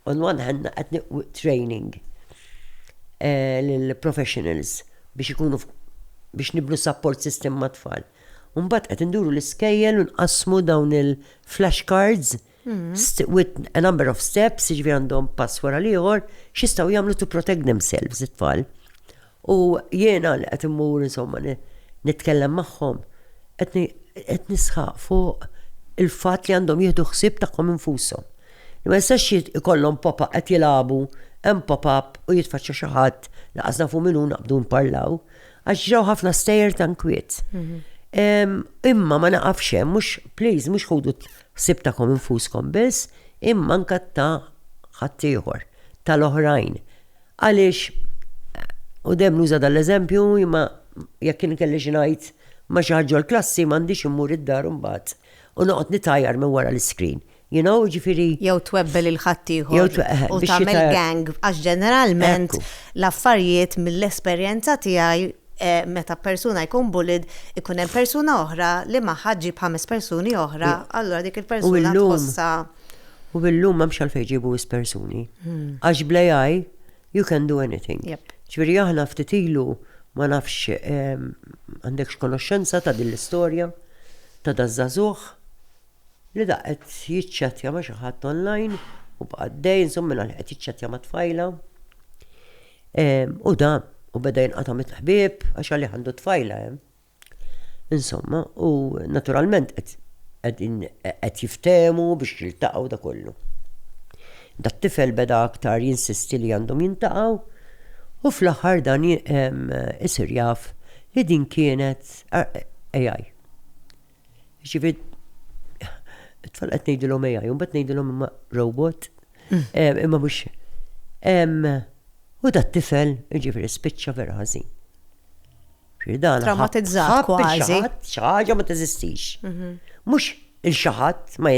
on one hand qed training lill-professionals biex ikunu biex nibnu support system ma' tfal. Mbagħad qed induru l-iskejjel u nqassmu dawn il-flashcards with a number of steps, ġifieri għandhom pass wara l-ieħor x'jistgħu jagħmlu to protect themselves it-tfal. U jiena li qed immur insomma nitkellem magħhom qed nisħaq fuq il-fatt li għandhom jieħdu ħsieb tagħhom infushom. Ma jistax ikollhom pop-up qed jilagħbu hemm pop-up u jitfaċċa xi ħadd laqas nafu min hu naqbdu nparlaw għax ġew ħafna stejjer ta' nkwiet. Imma ma naqafx hemm mhux ħudu ħsieb tagħhom infuskom biss, imma anke ta' ħadd ieħor tal-oħrajn. Għaliex u dem nuża dal-eżempju, imma jekk kien kelli xi ngħid ma xi ħaġa l-klassi m'għandix immur id-dar imbagħad u noqgħod nitajjar minn wara l-iskrin. Ġifieri. Jew twebbel il-ħaddieħor u tagħmel gang għax ġeneralment l-affarijiet mill-esperjenza tiegħi meta persuna jkun bullied ikun hemm persuna oħra li ma ħaġġib 5 persuni oħra, allura dik il-persuna tħossha. U illum m'hemmx għalfejn jġibu persuni. Għax bl-AI you can do anything. Ġifieri aħna ftit ilu ma nafx għandekx konoxxenza ta' din l-istorja ta' dażżagħżugħ li daqet jiċċattja ma' xi ħadd online u baqgħet insomma minn qed jiċċattja ma' tfajla. U beda jinqata' mit-ħbieb għax għalli għandu tfajla. Insomma, u naturalment qed jiftehmu biex jiltaqgħu da kollu. Dat-tifel beda aktar jinsisti li għandhom jintaqgħu u fl-aħħar dan isir jaf li din kienet AI. Ġifieri it-tfal qed ngħidilhom AI, u mbagħad ngħidilhom imma robot, imma mhux. U dat-tifel ġifieri spiċċa vera ħażin. Traumatizzat kważi. Xi ħaġa ma teżistix. Mhux il-xi ħadd ma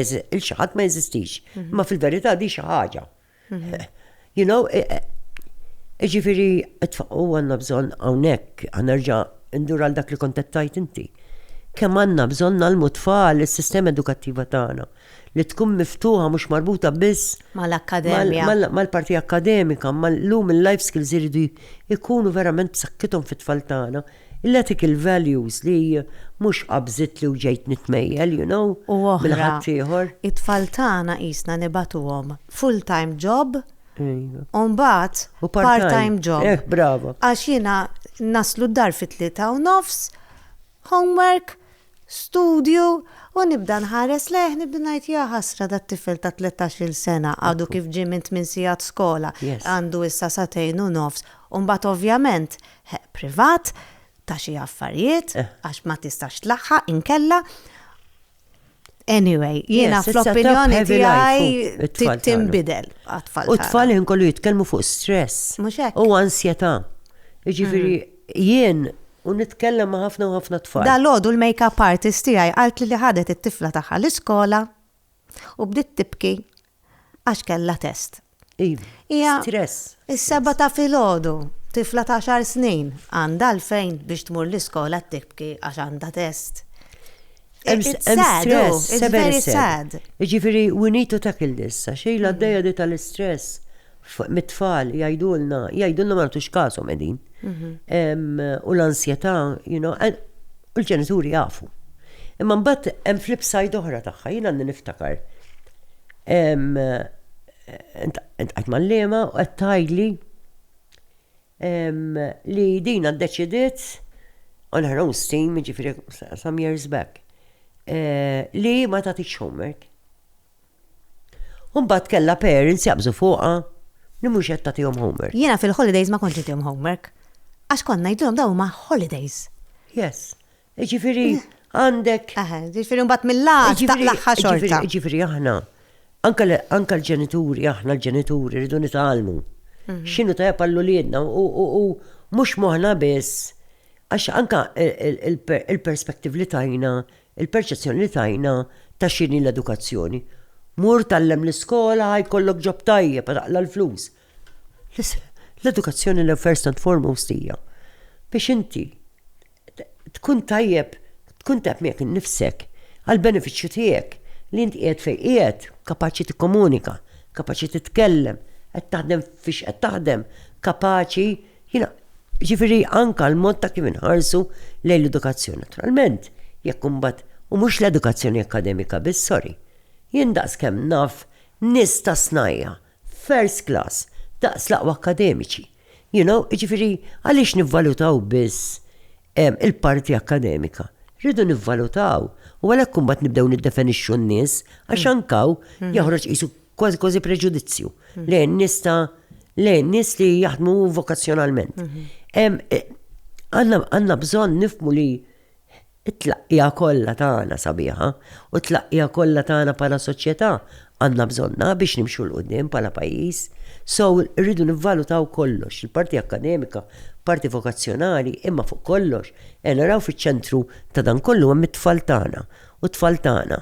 jeżistix, ma fil-verità di xi ħaġa. Ġifieri u għandna bżonn hawnhekk nerġa' ndur għal dak li kont qed tgħid inti. Kemm għandna bżonn nagħmlu tfal is-sistema edukattiva tagħna li tkun miftuħa mhux marbuta biss mal-akkademja. Mal-parti akademika, mal-lum il-life skills iridu jkunu verament b'sakkithom fit-tfal tagħna. Il-ethical values li mhux qabżit li ġejt nitmejjel, U oħra, bil-ħadd ieħor. it-tfal tagħna qisna nibatuhom full-time job u mbagħad part-time job. Bravo. Għax jiena naslu d-dar fit-3:30, homework, studju, u nibda nħares leħ, nibda ngħid ja ħasra dat-tifel ta' 13-il sena għadu kif ġie minn 8 sigħat skola, għandu issa 2:30, u mbagħad ovvjament privat ta' xi affarijiet għax ma tistax tlaħħaq inkella. Anyway, jiena fl-opinjoni tiegħi tinbidel għat-tfal. U t-tfal jinkollu jitkellmu fuq stress. Mhux hekk. U ansjetà. Jiġifieri jien u nitkellem ma' ħafna u ħafna tfal. Dal-għodu l-make-up artist tiegħi qalt li ħadet it-tifla tagħha l-iskola u bdiet tibki għax kellha test. Stress. Is-7 ta' filgħodu, tifla ta' 10 snin, għandha għalfejn biex tmur l-iskola tibki għax għandha test. It's sad, oh, it's very sad. Ġifiri, we need to tackle this. Xejla d-dajja di tal-istress mit-tfal jgħidulna ma natux kasom edin. U l-ansjetà, u l-ġenituri jafu. Imma mbagħad hemm flip side oħra tagħha, jien għandi niftakar. Qed mal-lema u qed tgħidli li dina ddeċidiet on her own steam, ġifiri some years back, li ma tagħtix homework. U mbagħad kellha parents jaqbżu fuqha li mhux qed tagħtihom homework. Jiena fil-holidays ma kontx nagħtihom homework. Għax konna ngħidulhom dawn ma holidays. Yes. Ġifiri għandek. Ġifiri mbagħad mill-lat taqlaħħa xorta. Ġifiri aħna. Anka l-ġenituri, aħna l-ġenituri rridu nitgħallmu. X'inhu tajjeb għall-uliedna u mhux moħħna biss. Għax anka il-perspettiv li tajna, il-perċezzjoni li tajna ta' x'inhi l-edukazzjoni. Mur tallem l-iskola, ħajkollok ġob tajjeb, taqla l-flus. L-edukazzjoni l first and foremost hija biex inti tkun tajjeb miegħek innifsek għall-benefiċċju tiegħek li inti qiegħed fejn qiegħed, kapaċi tikkomunika, kapaċi titkellem, qed taħdem fiex qed taħdem, kapaċi ġifieri anke l-mod ta' kif inħarsu lejn l-edukazzjoni. Naturalment, jekk imbagħad u mhux l-edukazzjoni akademika biss, sorry. Jien daqs kemm naf nies ta' snajja, first class, daqs laqwa akademiċi. Ġifieri għaliex nivvalutaw biss il-parti akademika. Rridu nivvalutaw u għalhekk imbagħad nibdew niddefinixxu n-nies għax ankaw joħroġ qisu kważi preġudizzju lejn nies li jaħdmu vokazzjonalment. Għandna bżonn nifhmu li it-tlaqqija kollha tagħna sabiħa u t-tlaqqija kollha tagħna bħala soċjetà għandna bżonna biex nimxu l-qudiem bħala pajjiż. So rridu nivvalutaw kollox, il-parti akademika, parti vokazzjonali, imma fuq kollox. Naraw fiċ-ċentru ta' dan kollu hemm it-tfal tagħna. U t-tfal tagħna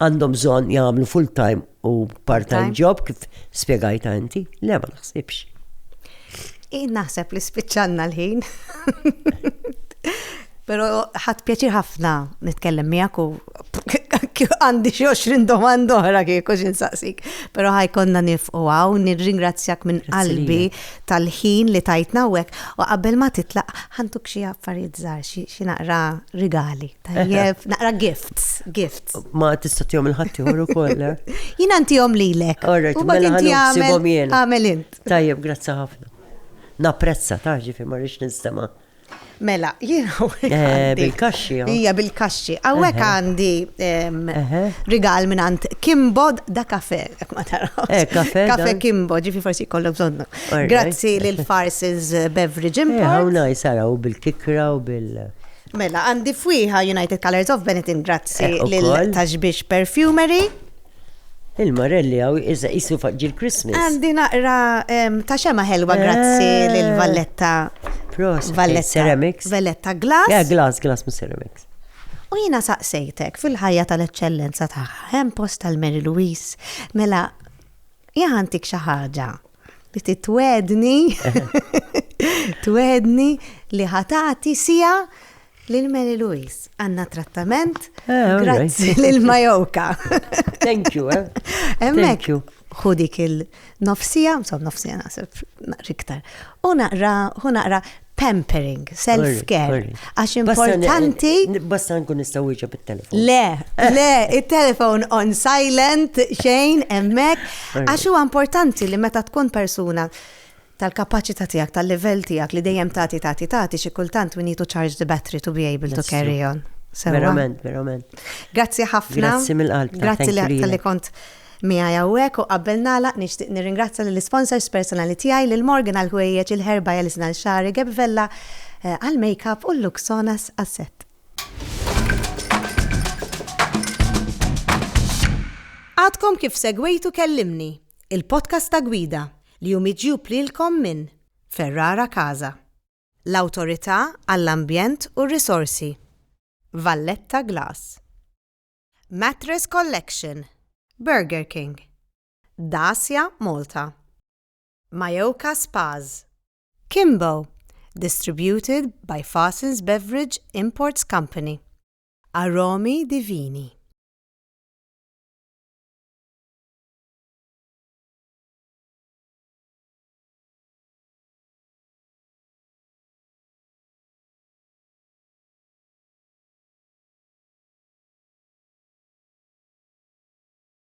għandhom bżonn jagħmlu full-time u part-time job kif spjegajta inti? Le ma naħsibx. Naħseb li spiċċanna l-ħin. Pero ħadd pjaċir ħafna nitkellem miegħek u għandi xi 20 domanda oħra kieku x'insaqsik. Però ħajkonna nifqu hawn nirringrazzjak minn qalbi tal-ħin li tajtna hekk u qabel ma titlaq ħantuk xi affarijiet żgħar xi naqra rigali. Tajjeb, naqra gifts. Ma tista' tihom il-ħadd ieħor ukoll. Jien antihom lilek. U mela ħanusibhom jien. Għamel int. Tajjeb, grazzi ħafna. Napprezza ġifieri ma rridx nistema'. Mela, bil-kaxxi. Ija bil-kaxxi. Għawek għandi rigal minnant Kimbo da kafe. Kafe Kimbo, ġifi forsi kollu bżonnu. Grazzi lil-Farses Beverage Import. How nice, u bil-kikra u bil- Mela, għandi fwiħa United Colors of Benetton, grazzi lil-Taġbix Perfumery. Il-Marelli għaw jisu faġġi l-Christmas. Għandi naqra ta' xema ħelwa, grazzi lil-Valletta. Ceramics. Valletta Glass. Ja, glass mu ceramics. U jina saqsejtek fil-ħajja tal-eccellenza taħħa, hemm post tal-Mary Louise. Mela, jaħantik xi ħaġa li twedni li ħatati sija lil-Mary Louise. Għanna trattament, grazzi lil-Majoka. Thank you, Thank you. Ħudik il-nofsija, nofsija nasib riktar. U naqra pampering, self-care. Għax importanti. Basta nkun nistaw iġa bil-telefon. Le, il-telefon on silent, xejn, emmek. Għax huwa importanti li meta tkun persuna tal-kapacità tiegħek, tal-level tiegħek li dejjem tagħti xi kultant we need to charge the battery to be able to carry on. Verament. Grazzi ħafna. Grazzi mill-qalb. Grazzi li kont miegħi hawnhekk u qabel nagħlaq nixtieq nirringrazzja lill-sponsors personali tiegħi lil Morgan għall-ħwejjeġ, il-ħerba jalisna l-xari, Gebvella għall-makeup u l-Luxonas għas-sett. Għadkom kif segwejtu kellimni, il-podcast ta' gwida li jumiġġub lilkom minn Ferrara Casa, l-Awtorità għall-Ambjent u r-Risorsi, Valletta Glass, Mattress Collection, Burger King, Dacia Malta, Majoka Spas, Kimbo, distributed by Farses Beverage Imports Company, Aromi Divini.